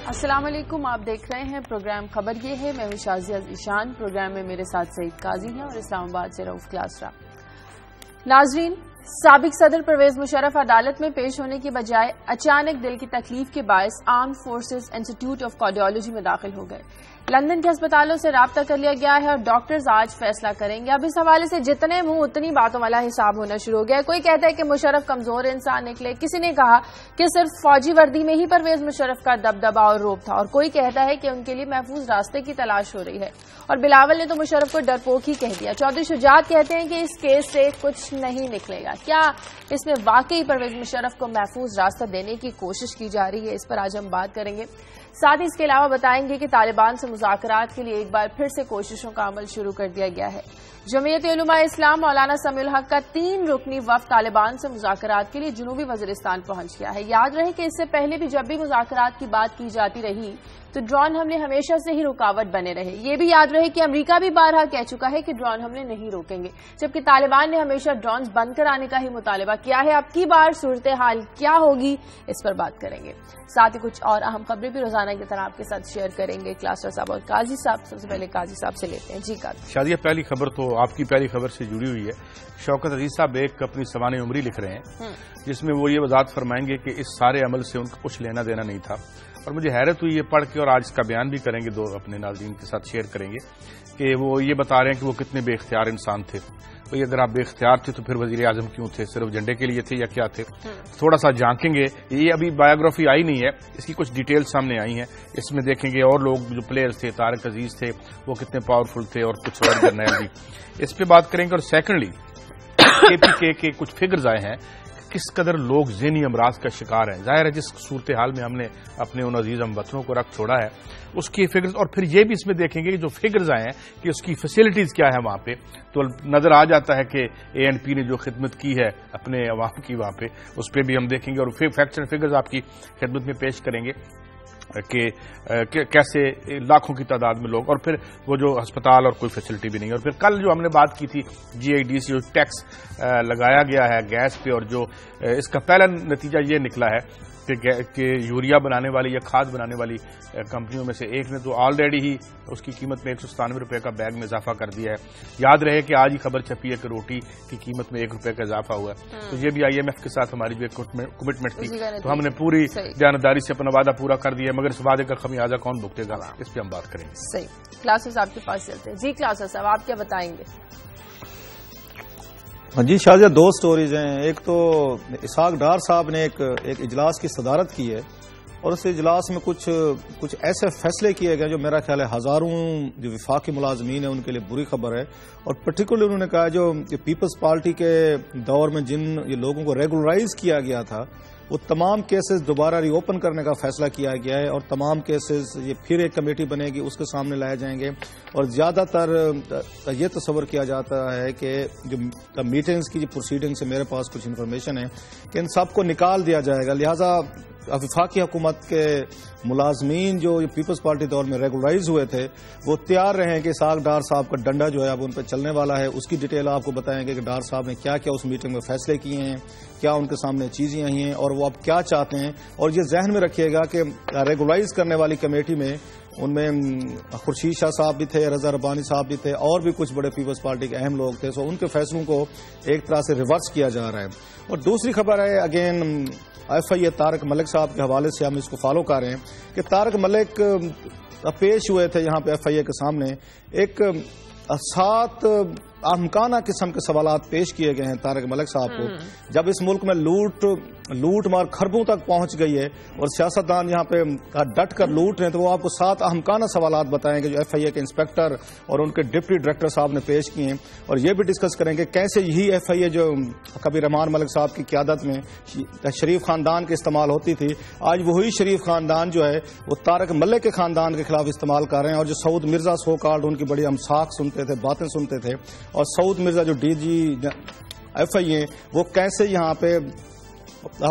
السلام علیکم، آپ دیکھ رہے ہیں پروگرام خبر یہ ہے۔ میں ہوں شازیہ ایشان۔ پروگرام میں میرے ساتھ سعید قاضی ہیں اور اسلام آباد سے رؤف کلاسرا۔ ناظرین، سابق صدر پرویز مشرف عدالت میں پیش ہونے کی بجائے اچانک دل کی تکلیف کے باعث armed forces institute of cardiology میں داخل ہو گئے۔ لندن کے ہسپتالوں سے رابطہ کر لیا گیا ہے اور ڈاکٹرز آج فیصلہ کریں گے۔ اب اس حوالے سے جتنے منہ اتنی باتوں والا حساب ہونا شروع ہو گیا ہے۔ کوئی کہتا ہے کہ مشرف کمزور انسان نکلے، کسی نے کہا کہ صرف فوجی وردی میں ہی پرویز مشرف کا دبدبا اور روب تھا، اور کوئی کہتا ہے کہ ان کے لیے محفوظ راستے کی تلاش ہو رہی ہے، اور بلاول نے تو مشرف کو ڈرپوک ہی کہہ دیا۔ چودھری شجاعت کہتے ہیں کہ اس کیس سے کچھ نہیں نکلے گا۔ کیا اس میں واقعی پرویز مشرف کو محفوظ راستہ دینے کی کوشش کی جا رہی ہے؟ اس پر آج ہم بات کریں گے۔ ساتھ ہی اس کے علاوہ بتائیں گے کہ طالبان سے مذاکرات کے لیے ایک بار پھر سے کوششوں کا عمل شروع کر دیا گیا ہے۔ جمعیت علماء اسلام مولانا سمیع الحق کا 3 رکنی وفد طالبان سے مذاکرات کے لیے جنوبی وزیرستان پہنچ گیا ہے۔ یاد رہے کہ اس سے پہلے بھی جب بھی مذاکرات کی بات کی جاتی رہی تو ڈرون حملے ہمیشہ سے ہی رکاوٹ بنے رہے۔ یہ بھی یاد رہے کہ امریکہ بھی بارہا کہہ چکا ہے کہ ڈرون حملے نہیں روکیں گے، جبکہ طالبان نے ہمیشہ ڈرونز بند کرانے کا ہی مطالبہ کیا ہے۔ اب کی بار صورتحال کیا ہوگی، اس پر بات کریں گے۔ ساتھ ہی کچھ اور اہم خبریں بھی روزانہ کی طرح آپ کے ساتھ شیئر کریں گے کلاسر صاحب اور قاضی صاحب۔ سب سے پہلے قاضی صاحب سے لیتے ہیں۔ جی قاضی شادیہ، پہلی خبر تو آپ کی پہلی خبر سے جڑی ہوئی ہے۔ شوکت عزیز صاحب ایک اپنی سوانح عمری لکھ رہے ہیں جس میں وہ یہ وضاحت فرمائیں گے کہ اس سارے عمل سے ان کا کچھ لینا دینا نہیں تھا، اور مجھے حیرت ہوئی یہ پڑھ کے، اور آج اس کا بیان بھی کریں گے، دو اپنے ناظرین کے ساتھ شیئر کریں گے کہ وہ یہ بتا رہے ہیں کہ وہ کتنے بے اختیار انسان تھے۔ بھئی اگر آپ بے اختیار تھے تو پھر وزیر اعظم کیوں تھے؟ صرف جھنڈے کے لیے تھے یا کیا تھے؟ تھوڑا سا جھانکیں گے۔ یہ ابھی بایوگرافی آئی نہیں ہے، اس کی کچھ ڈیٹیل سامنے آئی ہیں، اس میں دیکھیں گے اور لوگ جو پلیئرز تھے، طارق عزیز تھے، وہ کتنے پاورفل تھے، اور کچھ اور جرنیل بھی، اس پہ بات کریں گے۔ اور سیکنڈلی KPK کے کچھ فگرز آئے ہیں، کس قدر لوگ ذہنی امراض کا شکار ہیں۔ ظاہر ہے جس صورتحال میں ہم نے اپنے ان عزیز ہم وطنوں کو رکھ چھوڑا ہے اس کی فگرز، اور پھر یہ بھی اس میں دیکھیں گے کہ جو فگرز آئے ہیں کہ اس کی فیسلٹیز کیا ہے وہاں پہ، تو نظر آ جاتا ہے کہ ANP نے جو خدمت کی ہے اپنے عوام کی وہاں پہ، اس پہ بھی ہم دیکھیں گے، اور فیکٹس اینڈ فگرز آپ کی خدمت میں پیش کریں گے کہ کیسے لاکھوں کی تعداد میں لوگ، اور پھر وہ جو ہسپتال اور کوئی فیسلٹی بھی نہیں۔ اور پھر کل جو ہم نے بات کی تھی GID سے جو ٹیکس لگایا گیا ہے گیس پہ، اور جو اس کا پہلا نتیجہ یہ نکلا ہے کہ یوریا بنانے والی یا کھاد بنانے والی کمپنیوں میں سے ایک نے تو آلریڈی ہی اس کی قیمت میں 197 روپے کا بیگ میں اضافہ کر دیا ہے۔ یاد رہے کہ آج ہی خبر چھپی ہے کہ روٹی کی قیمت میں 1 روپے کا اضافہ ہوا ہے، تو یہ بھی IMF کے ساتھ ہماری جو ایک کمٹمنٹ تھی، تو ہم نے پوری دیانتداری سے اپنا وعدہ پورا کر دیا ہے، مگر اس وعدے کا خمیازہ کون بھگتے گا، اس پہ ہم بات کریں گے۔ صحیح۔ کلاسر صاحب کے پاس چلتے ہیں۔ جی کلاسر صاحب، آپ کیا بتائیں گے؟ جی شازیہ، 2 سٹوریز ہیں۔ ایک تو اسحاق ڈار صاحب نے ایک اجلاس کی صدارت کی ہے، اور اس اجلاس میں کچھ ایسے فیصلے کیے گئے جو میرا خیال ہے ہزاروں جو وفاقی ملازمین ہیں ان کے لیے بری خبر ہے، اور پرٹیکولرلی انہوں نے کہا جو پیپلز پارٹی کے دور میں جن لوگوں کو ریگولرائز کیا گیا تھا وہ تمام کیسز دوبارہ ری اوپن کرنے کا فیصلہ کیا گیا ہے، اور تمام کیسز یہ پھر ایک کمیٹی بنے گی، اس کے سامنے لائے جائیں گے، اور زیادہ تر یہ تصور کیا جاتا ہے کہ جو میٹنگز کی جو پروسیڈنگ سے میرے پاس کچھ انفارمیشن ہے کہ ان سب کو نکال دیا جائے گا، لہذا وفاقی حکومت کے ملازمین جو پیپلز پارٹی دور میں ریگولرائز ہوئے تھے وہ تیار رہیں کہ اسحاق ڈار صاحب کا ڈنڈا جو ہے اب ان پہ چلنے والا ہے۔ اس کی ڈیٹیل آپ کو بتائیں گے کہ ڈار صاحب نے کیا کیا اس میٹنگ میں فیصلے کیے ہیں، کیا ان کے سامنے چیزیں آئی ہیں، اور وہ اب کیا چاہتے ہیں۔ اور یہ ذہن میں رکھیے گا کہ ریگولرائز کرنے والی کمیٹی میں ان میں خورشید شاہ صاحب بھی تھے، رضا ربانی صاحب بھی تھے، اور بھی کچھ بڑے پیپلز پارٹی کے اہم لوگ تھے، سو ان کے فیصلوں کو ایک طرح سے ریورس کیا جا رہا ہے۔ اور دوسری خبر ہے اگین FIA طارق ملک صاحب کے حوالے سے ہم اس کو فالو کر رہے ہیں کہ طارق ملک پیش ہوئے تھے یہاں پہ FIA کے سامنے، ایک 7 احمقانہ قسم کے سوالات پیش کیے گئے ہیں طارق ملک صاحب کو۔ جب اس ملک میں لوٹ مار خربوں تک پہنچ گئی ہے اور سیاستدان یہاں پہ ڈٹ کر لوٹ رہے ہیں، تو وہ آپ کو 7 احمقانہ سوالات بتائیں گے جو FIA کے انسپیکٹر اور ان کے ڈپٹی ڈائریکٹر صاحب نے پیش کیے ہیں، اور یہ بھی ڈسکس کریں گے کیسے یہی FIA جو کبھی رحمان ملک صاحب کی قیادت میں شریف خاندان کے استعمال ہوتی تھی، آج وہی شریف خاندان جو ہے وہ طارق ملک کے خاندان کے خلاف استعمال کر رہے ہیں، اور جو سعود مرزا سو کارڈ ان کی بڑی ہم ساکھ سنتے تھے، باتیں سنتے تھے، اور سعود مرزا جو DG FIA وہ کیسے یہاں پہ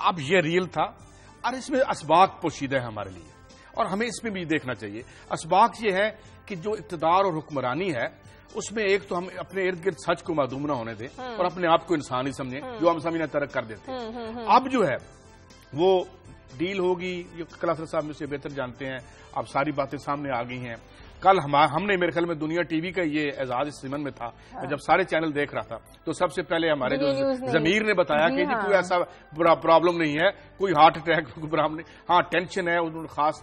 اب یہ ریئل تھا اور اس میں اسباق پوشیدہ ہے ہمارے لیے، اور ہمیں اس میں بھی دیکھنا چاہیے. اسباق یہ ہے کہ جو اقتدار اور حکمرانی ہے اس میں ایک تو ہم اپنے ارد گرد سچ کو معدوم نہ ہونے دیں اور اپنے آپ کو انسانی سمجھیں، جو ہم سمجھنا ترک کر دیتے ہیں. اب جو ہے وہ ڈیل ہوگی، یہ کلاسر صاحب مجھ سے بہتر جانتے ہیں، اب ساری باتیں سامنے آ گئی ہیں. کل ہم نے میرے خیال میں دنیا ٹی وی کا یہ اعزاز اس ضمن میں تھا، میں جب سارے چینل دیکھ رہا تھا تو سب سے پہلے ہمارے جو ضمیر نے بتایا کہ کوئی ایسا پرابلم نہیں ہے، کوئی ہارٹ اٹیک کوئی پرابلم نہیں، ہاں ٹینشن ہے، انہوں نے خاص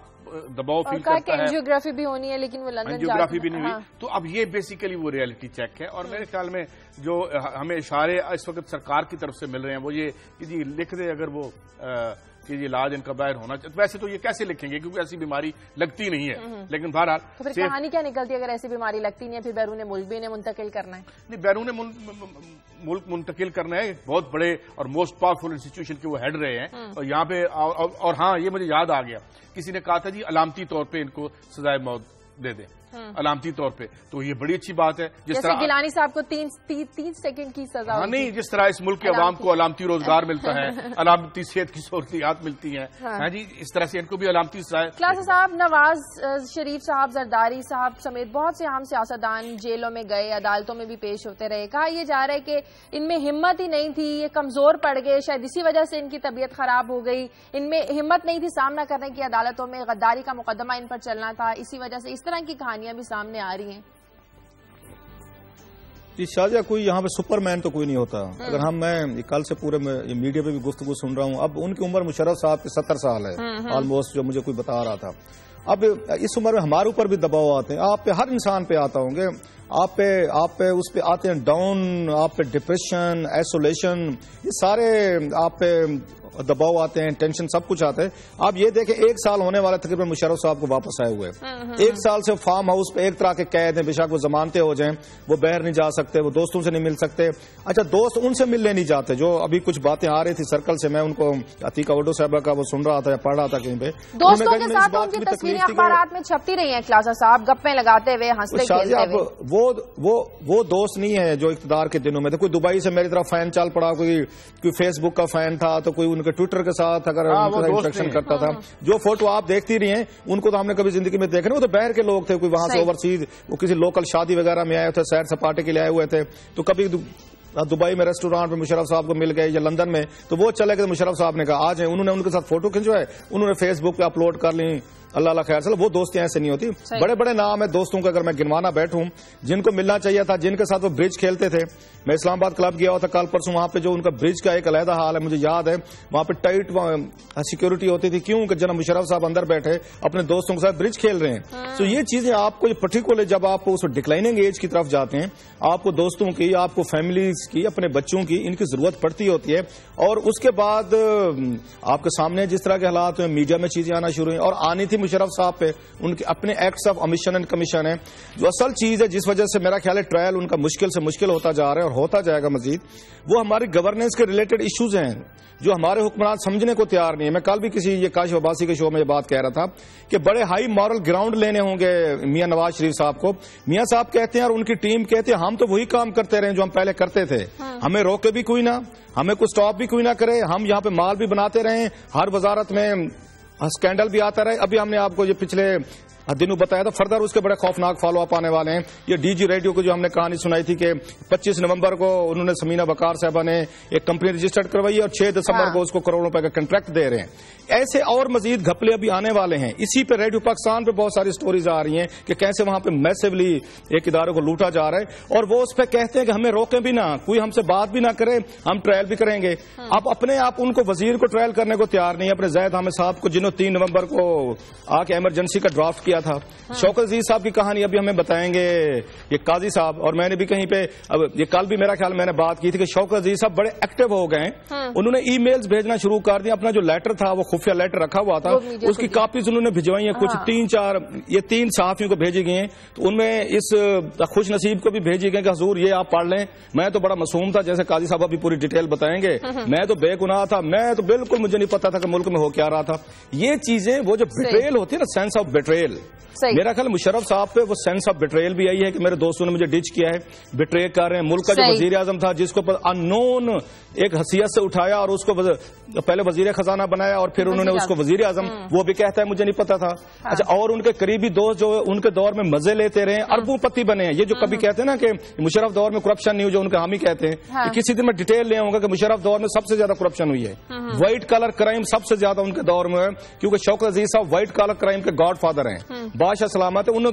دباؤ فیل کرتا ہے، انجیوگرافی بھی ہونی ہے لیکن وہ لندن انجیوگرافی بھی نہیں ہوئی. تو اب یہ بیسیکلی وہ ریئلٹی چیک ہے. اور میرے خیال میں جو ہمیں اشارے اس وقت سرکار کی طرف سے مل رہے ہیں وہ یہ کہ جی لکھ دے اگر وہ کہ یہ علاج ان کا باہر ہونا چاہیے. ویسے تو یہ کیسے لکھیں گے کیونکہ ایسی بیماری لگتی نہیں ہے، لیکن بہرحال تو پھر کہانی کیا نکلتی ہے اگر ایسی بیماری لگتی نہیں ہے؟ پھر بیرون ملک بھی انہیں منتقل کرنا ہے؟ نہیں، بیرون ملک منتقل کرنا ہے. بہت بڑے اور موسٹ پاورفل انسٹیٹیوشن کے وہ ہیڈ رہے ہیں اور یہاں پہ اور ہاں یہ مجھے یاد آ گیا، کسی نے کہا تھا جی علامتی طور پہ ان کو سزائے موت دے دیں، علامتی طور پہ. تو یہ بڑی اچھی بات ہے. جس طرح گیلانی صاحب کو 3 سیکنڈ کی سزا، نہیں جس طرح اس ملک کے عوام کو علامتی روزگار ملتا ہے، علامتی صحت کی سہولیات ملتی ہیں، ہاں جی اس طرح سے ان کو بھی علامتی کلاسر صاحب. نواز شریف صاحب، زرداری صاحب سمیت بہت سے اہم سیاستدان جیلوں میں گئے، عدالتوں میں بھی پیش ہوتے رہے. کہا یہ جا رہا ہے کہ ان میں ہمت ہی نہیں تھی، یہ کمزور پڑ گئے، شاید اسی وجہ سے ان کی طبیعت خراب ہو گئی، ان میں ہمت نہیں تھی سامنا کرنے کی، عدالتوں میں غداری کا مقدمہ ان پر چلنا تھا، اسی وجہ سے اس طرح کی کہانیاں بھی سامنے آ رہی ہیں. جی شاہجہاں، کوئی یہاں پہ سپر مین تو کوئی نہیں ہوتا. اگر میں کل سے پورے میڈیا پہ بھی گفتگو سن رہا ہوں، اب ان کی عمر مشرف صاحب کی 70 سال ہے آلموسٹ، جو مجھے کوئی بتا رہا تھا. اب اس عمر میں ہمارے اوپر بھی دباؤ آتے ہیں، آپ پہ ہر انسان پہ آتا ہوں گے، آپ پہ اس پہ آتے ہیں ڈاؤن، آپ پہ ڈپریشن، آئسولیشن، یہ سارے آپ پہ دباؤ آتے ہیں، ٹینشن سب کچھ آتا ہے. آپ یہ دیکھیں 1 سال ہونے والا تقریباً مشرف صاحب کو واپس آئے ہوئے، 1 سال سے فارم ہاؤس پہ ایک طرح کے قید ہیں، بے شک وہ ضمانتیں ہو جائیں، وہ باہر نہیں جا سکتے، وہ دوستوں سے نہیں مل سکتے. اچھا دوست ان سے ملنے نہیں جاتے، جو ابھی کچھ باتیں آ رہی تھی سرکل سے، میں ان کو عتیقہ وڈو صاحبہ کا وہ سن رہا تھا یا پڑھ رہا تھا کہیں پہ، دوستوں کے ساتھ ان کی تصویریں اخبارات میں چھپتی رہی ہیں کلاسر صاحب، گپیں لگاتے ہوئے، ہنستے کھیلتے ہوئے. وہ دوست نہیں ہے جو اقتدار کے دنوں میں تھے. کوئی دبئی سے میری طرف فین چل پڑا، کوئی فیس بک کا فین تھا، تو کوئی ان کے ٹویٹر کے ساتھ اگر انٹریکشن کرتا تھا. جو فوٹو آپ دیکھتی رہی ہیں ان کو تو ہم نے کبھی زندگی میں دیکھا نہیں، وہ تو باہر کے لوگ تھے، کوئی وہاں سے اوورسیز، وہ کسی لوکل شادی وغیرہ میں آئے تھے، سیر سپاٹے کے لیے آئے ہوئے تھے. تو کبھی دبئی میں ریسٹورانٹ میں مشرف صاحب کو مل گئے یا لندن میں، تو وہ چلے گئے. مشرف صاحب نے کہا آ جائیں، انہوں نے ان کے ساتھ فوٹو کھنچوائے، انہوں نے فیس بک پہ اپلوڈ کر لی. اللہ خیر سے وہ دوستیاں ایسے نہیں ہوتی. بڑے بڑے نام ہے دوستوں کا، اگر میں گنوانا بیٹھوں جن کو ملنا چاہیے تھا، جن کے ساتھ وہ برج کھیلتے تھے. میں اسلام آباد کلب گیا ہوا تھا کل پرسوں، وہاں پہ جو ان کا برج کا ایک علیحدہ حال ہے، مجھے یاد ہے وہاں پہ ٹائٹ سیکورٹی ہوتی تھی. کیوں کہ جناب مشرف صاحب اندر بیٹھے اپنے دوستوں کے ساتھ برج کھیل رہے ہیں. تو یہ چیزیں آپ کو پرٹیکولر جب آپ اس ڈکلائننگ ایج کی طرف جاتے ہیں، آپ کو دوستوں کی، آپ کو فیملیز کی، اپنے بچوں کی، ان کی ضرورت پڑتی ہوتی ہے. اور اس کے بعد آپ کے سامنے جس طرح کے حالات ہیں، میڈیا میں چیزیں آنا شروع ہوئی اور آنی تھی مشرف صاحب پہ ان کے اپنے acts of emission and commission ہے. جو اصل چیز ہے جس وجہ سے میرا خیال ہے ٹرائل ان کا مشکل سے مشکل ہوتا جا رہا ہے اور ہوتا جائے گا مزید، وہ ہماری گورننس کے ریلیٹڈ ایشوز ہیں جو ہمارے حکمران سمجھنے کو تیار نہیں ہے. میں کل بھی کسی یہ کاشف عباسی کے شو میں یہ بات کہہ رہا تھا کہ بڑے ہائی مورل گراؤنڈ لینے ہوں گے میاں نواز شریف صاحب کو. میاں صاحب کہتے ہیں اور ان کی ٹیم کہتے ہیں ہم تو وہی کام کرتے رہے جو ہم پہلے کرتے تھے، ہمیں روکے بھی کوئی نہ، ہمیں کوئی سٹاپ بھی کوئی نہ کرے، ہم یہاں پہ مال بھی بناتے رہے، ہر وزارت میں اسکینڈل بھی آتا رہے. ابھی ہم نے آپ کو یہ پچھلے دنوں بتایا تھا، فردر اس کے بڑے خوفناک فالو اپ آنے والے ہیں. یہ ڈی جی ریڈیو کو جو ہم نے کہانی سنائی تھی کہ 25 نومبر کو انہوں نے سمینہ وقار صاحبہ نے ایک کمپنی رجسٹرڈ کروائی اور 6 دسمبر کو اس کو کروڑوں روپے کا کنٹریکٹ دے رہے ہیں. ایسے اور مزید گھپلے ابھی آنے والے ہیں. اسی پہ ریڈیو پاکستان پہ بہت ساری سٹوریز آ رہی ہیں کہ کیسے وہاں پہ میسیولی ایک ادارے کو لوٹا جا رہا ہے اور وہ اس پہ کہتے ہیں کہ ہمیں روکیں بھی نہ، کوئی ہم سے بات بھی نہ کرے، ہم ٹرائل بھی کریں گے. اب اپنے آپ ان کو وزیر کو ٹرائل کرنے کو تیار نہیں، اپنے زید حامد صاحب کو جنہوں 3 نومبر کو آ کے ایمرجنسی کا ڈرافٹ کیا تھا. شوکت عزیز صاحب کی کہانی ابھی ہمیں بتائیں گے یہ قاضی صاحب. اور میں نے بھی کہیں پہ یہ کل بھی میرا خیال میں نے بات کی تھی کہ شوکت عزیز صاحب بڑے ایکٹیو ہو گئے ہیں. انہوں نے ای میلز بھیجنا شروع کر دیا. اپنا جو لیٹر تھا وہ خفیہ لیٹر رکھا ہوا تھا، اس کی کاپیز انہوں نے بھجوائی ہیں، کچھ 3 صحافیوں کو بھیجی گئی ہیں. تو ان میں اس خوش نصیب کو بھی بھیجی گئی کہ حضور یہ آپ پڑھ لیں. میں تو بڑا معصوم تھا، جیسے قاضی صاحب ابھی پوری ڈیٹیل بتائیں گے، میں تو بے گناہ تھا، میں تو بالکل مجھے نہیں پتا تھا کہ ملک میں ہو کیا رہا تھا. یہ چیزیں وہ جو بیٹریل ہوتی ہے نا، سینس آف بیٹریل، میرا خیال مشرف صاحب پہ وہ سینس آف بیٹریل بھی آئی ہے کہ میرے دوستوں نے مجھے ڈچ کیا ہے, بیٹرے کر رہے ہیں. ملک کا جو وزیر اعظم تھا جس کو ان نون ایک حیثیت سے اٹھایا اور اس کو پہلے وزیر خزانہ بنایا اور پھر انہوں نے اس کو وزیر اعظم, وہ بھی کہتا ہے مجھے نہیں پتا تھا. اچھا, اور ان کے قریبی دوست جو ان کے دور میں مزے لیتے رہے, اربوں پتی بنے ہیں. یہ جو کبھی کہتے ہیں نا کہ مشرف دور میں کرپشن نہیں ہوئی, جو ان کے حامی کہتے ہیں, کسی دن میں ڈیٹیل لے آؤں گا کہ مشرف دور میں سب سے زیادہ کرپشن ہوئی ہے. وائٹ کالر کرائم سب سے زیادہ ان کے دور میں ہے, کیونکہ شوکت عزیز صاحب وائٹ کالر کرائم کے گاڈ فادر ہیں, بادشاہ سلامت ہے. انہوں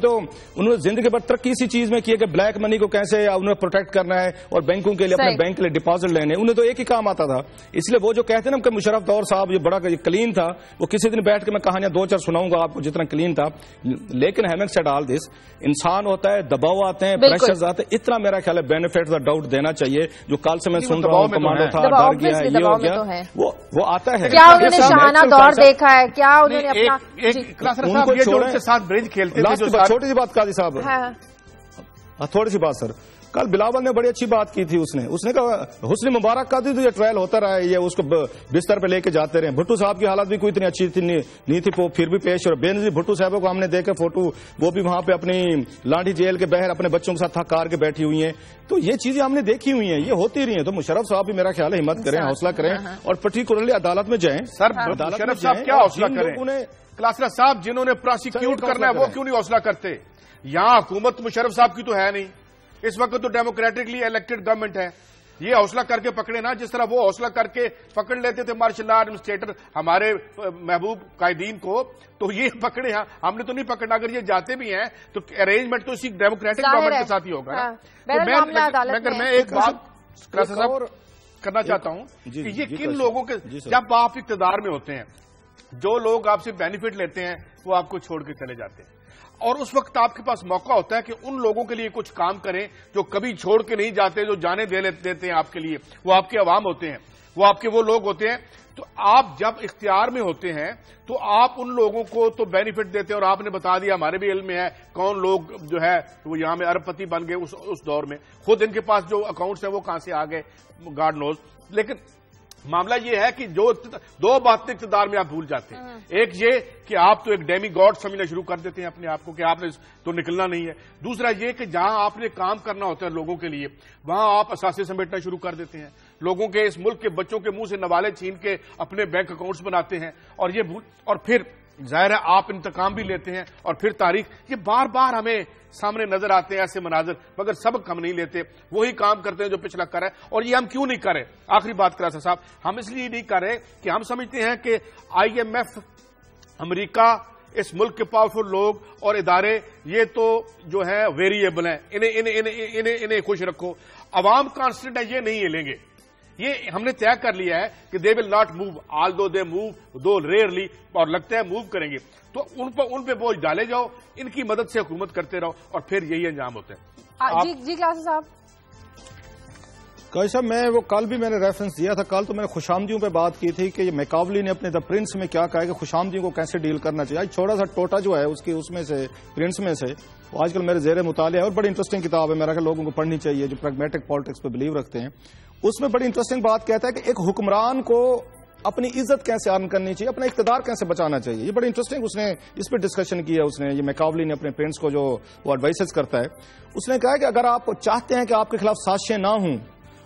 نے زندگی بھر ترقی اسی چیز میں کی کہ بلیک منی کو کیسے انہیں پروٹیکٹ کرنا ہے اور بینکوں کے لیے اپنے بینک کے لیے ڈپازٹ لینے. انہیں تو ایک ہی کام آتا تھا. اس لیے وہ جو کہتے ہیں نا کہ مشرف دور صاحب یہ بڑا کلین تھا, وہ کسی دن بیٹھ کے میں کہانیاں 2-4 سناؤں گا آپ کو جتنا کلین تھا. لیکن ہیونگ سیڈ آل دس, انسان ہوتا ہے, دباؤ آتے ہیں, پریشرز آتے ہیں. اتنا میرا خیال ہے بینیفٹ ڈاؤٹ دینا چاہیے. جو کل سے میں سن رہا ہوں کمانڈو تھا, ڈر گیا, یہ ہو گیا, وہ آتا ہے. کیا انہوں نے شاہانہ دور دیکھا ہے, کیا انہوں نے اپنا چھوٹی سی بات قاضی صاحب, تھوڑی سی بات سر. کل بلاول نے بڑی اچھی بات کی تھی. اس نے کہا حسنی مبارک کا تو یہ ٹرائل ہوتا رہا ہے, یہ اس کو بستر پہ لے کے جاتے رہے. بھٹو صاحب کی حالت بھی کوئی اتنی اچھی نہیں تھی, پھر بھی پیش. اور بے نظیر بھٹو صاحب کو ہم نے دیکھا فوٹو, وہ بھی وہاں پہ اپنی لاٹھی جیل کے باہر اپنے بچوں کے ساتھ تھک کار کے بیٹھی ہوئی ہیں. تو یہ چیزیں ہم نے دیکھی ہوئی ہیں, یہ ہوتی رہی ہیں. تو مشرف صاحب بھی میرا خیال ہے ہمت کریں, حوصلہ کریں اور پرٹیکولرلی عدالت میں جائیں. سر مشرف صاحب کیا حوصلہ کریں, کلاسرا صاحب جنہوں نے پروسیکیوٹ کرنا ہے وہ کیوں نہیں حوصلہ کرتے؟ یہاں حکومت مشرف صاحب کی تو ہے نہیں اس وقت, تو ڈیموکریٹکلی الیکٹڈ گورنمنٹ ہے. یہ حوصلہ کر کے پکڑے نا, جس طرح وہ حوصلہ کر کے پکڑ لیتے تھے مارشل لا ایڈمنسٹریٹر ہمارے محبوب قائدین کو, تو یہ پکڑے. ہم نے تو نہیں پکڑنا. اگر یہ جاتے بھی ہیں تو ارینجمنٹ تو اسی ڈیموکریٹک گورنمنٹ کے ساتھ ہی ہوگا. میں ایک بات کرنا چاہتا ہوں کہ یہ کن لوگوں کے, جب آپ اقتدار میں ہوتے ہیں, جو لوگ آپ سے بینیفٹ لیتے ہیں وہ آپ کو چھوڑ کے چلے جاتے ہیں, اور اس وقت آپ کے پاس موقع ہوتا ہے کہ ان لوگوں کے لیے کچھ کام کریں جو کبھی چھوڑ کے نہیں جاتے, جو جانے دیتے ہیں آپ کے لیے. وہ آپ کے عوام ہوتے ہیں, وہ آپ کے وہ لوگ ہوتے ہیں. تو آپ جب اختیار میں ہوتے ہیں تو آپ ان لوگوں کو تو بینیفٹ دیتے ہیں, اور آپ نے بتا دیا, ہمارے بھی علم میں ہے کون لوگ جو ہے وہ یہاں میں ارب پتی بن گئے اس دور میں. خود ان کے پاس جو اکاؤنٹس ہیں وہ کہاں سے آ گئے گاڈ نوز. لیکن معاملہ یہ ہے کہ جو 2 باتیں اقتدار میں آپ بھول جاتے ہیں. ایک یہ کہ آپ تو ایک ڈیمی گاڈ سمجھنا شروع کر دیتے ہیں اپنے آپ کو کہ آپ نے تو نکلنا نہیں ہے. دوسرا یہ کہ جہاں آپ نے کام کرنا ہوتا ہے لوگوں کے لیے, وہاں آپ اثاثے سمیٹنا شروع کر دیتے ہیں. لوگوں کے, اس ملک کے بچوں کے منہ سے نوالے چھین کے اپنے بینک اکاؤنٹس بناتے ہیں, اور پھر ظاہر ہے آپ انتقام بھی لیتے ہیں. اور پھر تاریخ یہ بار بار ہمیں سامنے نظر آتے ہیں ایسے مناظر, مگر سبق ہم نہیں لیتے, وہی کام کرتے ہیں جو پچھلا کر رہا ہے. اور یہ ہم کیوں نہیں کریں؟ آخری بات کرا صاحب, ہم اس لیے نہیں کر رہے کہ ہم سمجھتے ہیں کہ IMF, امریکہ, اس ملک کے پاورفل لوگ اور ادارے یہ تو جو ہے ویریبل ہیں, انہیں خوش رکھو. عوام کانسٹنٹ ہے, یہ نہیں ہلیں گے. یہ ہم نے طے کر لیا ہے کہ they will not move, although they move though rarely, اور لگتا ہے موو کریں گے. تو ان پہ بوجھ ڈالے جاؤ, ان کی مدد سے حکومت کرتے رہو, اور پھر یہی انجام ہوتے ہیں. جی کلاسز صاحب. صاحب وہ کل بھی میں نے ریفرنس دیا تھا. کل تو میں نے خوشامدیوں پہ بات کی تھی کہ یہ میکاولی نے اپنے دا پرنس میں کیا کہا ہے کہ خوشامدیوں کو کیسے ڈیل کرنا چاہیے. آج چھوٹا سا ٹوٹا جو ہے اس میں سے پرنس میں سے, وہ آج کل میرے زیر مطالعہ ہے اور بڑی انٹرسٹنگ کتاب ہے, میرا کہ لوگوں کو پڑھنی چاہیے جو پریگمیٹک پالیٹکس پہ بلیو رکھتے ہیں. اس میں بڑی انٹرسٹنگ بات کہتا ہے کہ ایک حکمران کو اپنی عزت کیسے ارن کرنی چاہیے, اپنا اقتدار کیسے بچانا چاہیے. یہ بڑی انٹرسٹنگ اس نے اس پہ ڈسکشن کیا. اس نے یہ میکاولی نے اپنے پرنس کو جو وہ ایڈوائسز کرتا ہے, اس نے کہا کہ اگر آپ چاہتے ہیں کہ آپ کے خلاف سازشیں نہ ہوں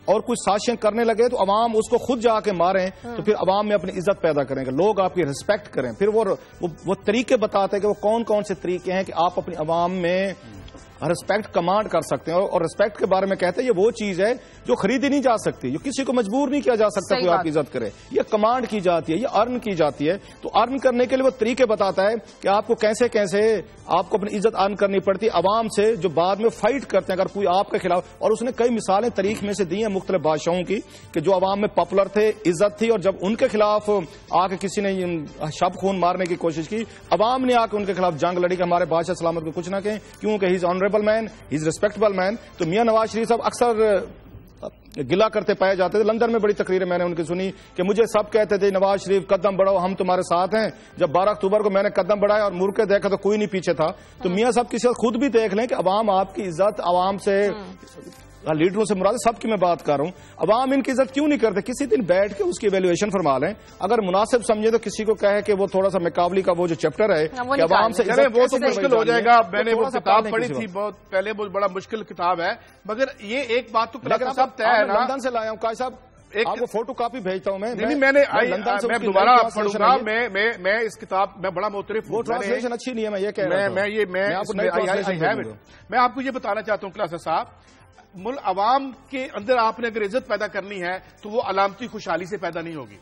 اور کچھ سازشیں کرنے لگے تو عوام اس کو خود جا کے ماریں, تو پھر عوام میں اپنی عزت پیدا کریں گے, لوگ آپ کی ریسپیکٹ کریں. پھر وہ طریقے بتاتے ہیں کہ وہ کون کون سے طریقے ہیں کہ آپ اپنی عوام میں ریسپیکٹ کمانڈ کر سکتے ہیں. اور ریسپیکٹ کے بارے میں کہتے ہیں یہ وہ چیز ہے جو خریدی نہیں جا سکتی, جو کسی کو مجبور نہیں کیا جا سکتا کوئی آپ کی عزت کرے. یہ کمانڈ کی جاتی ہے, یہ ارن کی جاتی ہے. تو ارن کرنے کے لیے وہ طریقے بتاتا ہے کہ آپ کو کیسے کیسے آپ کو اپنی عزت ارن کرنی پڑتی ہے عوام سے جو بعد میں فائٹ کرتے ہیں اگر کوئی آپ کے خلاف. اور اس نے کئی مثالیں تاریخ میں سے دی ہیں مختلف بادشاہوں کی کہ جو عوام میں پاپولر تھے, عزت تھی, اور جب ان کے خلاف آ کے کسی نے شب خون مارنے کی کوشش کی, عوام نے آ کے ان کے خلاف جنگ لڑی کہ ہمارے بادشاہ سلامت کو کچھ نہ کہیں, کیونکہ ہی از آنریبل مین, ہی از ریسپیکٹبل مین. تو میاں نواز شریف صاحب اکثر گلا کرتے پائے جاتے تھے. لندن میں بڑی تقریریں میں نے ان کی سنی کہ مجھے سب کہتے تھے نواز شریف قدم بڑھاؤ, ہم تمہارے ساتھ ہیں. جب 12 اکتوبر کو میں نے قدم بڑھایا اور مڑ کے دیکھا تو کوئی نہیں پیچھے تھا. تو میاں صاحب کسی وقت خود بھی دیکھ لیں کہ عوام آپ کی عزت عوام سے لیڈروں سے مراد سب کی میں بات کر رہا ہوں. عوام ان کی عزت کیوں نہیں کرتے؟ کسی دن بیٹھ کے اس کی ایویلویشن فرما لیں. اگر مناسب سمجھے تو کسی کو کہے کہ وہ تھوڑا سا مقابلی کا وہ جو چیپٹر ہے کہ عوام سے وہ تو مشکل ہو جائے گا. میں نے وہ کتاب پڑھی تھی بہت پہلے، وہ بڑا مشکل کتاب ہے، مگر یہ ایک بات تو سب طے ہے نا. لندن سے لایا ہوں قاضی صاحب، آپ کو فوٹو کاپی بھیجتا ہوں میں دوبارہ پڑھوں گا. میں اس کتاب میں بڑا معترف ہوں. وہ ٹرانسلیشن اچھی نہیں ہے، میں یہ کہہ رہا ہوں. میں آپ کو یہ بتانا چاہتا ہوں کلاسر صاحب، عوام کے اندر آپ نے اگر عزت پیدا کرنی ہے تو وہ علامتی خوشحالی سے پیدا نہیں ہوگی،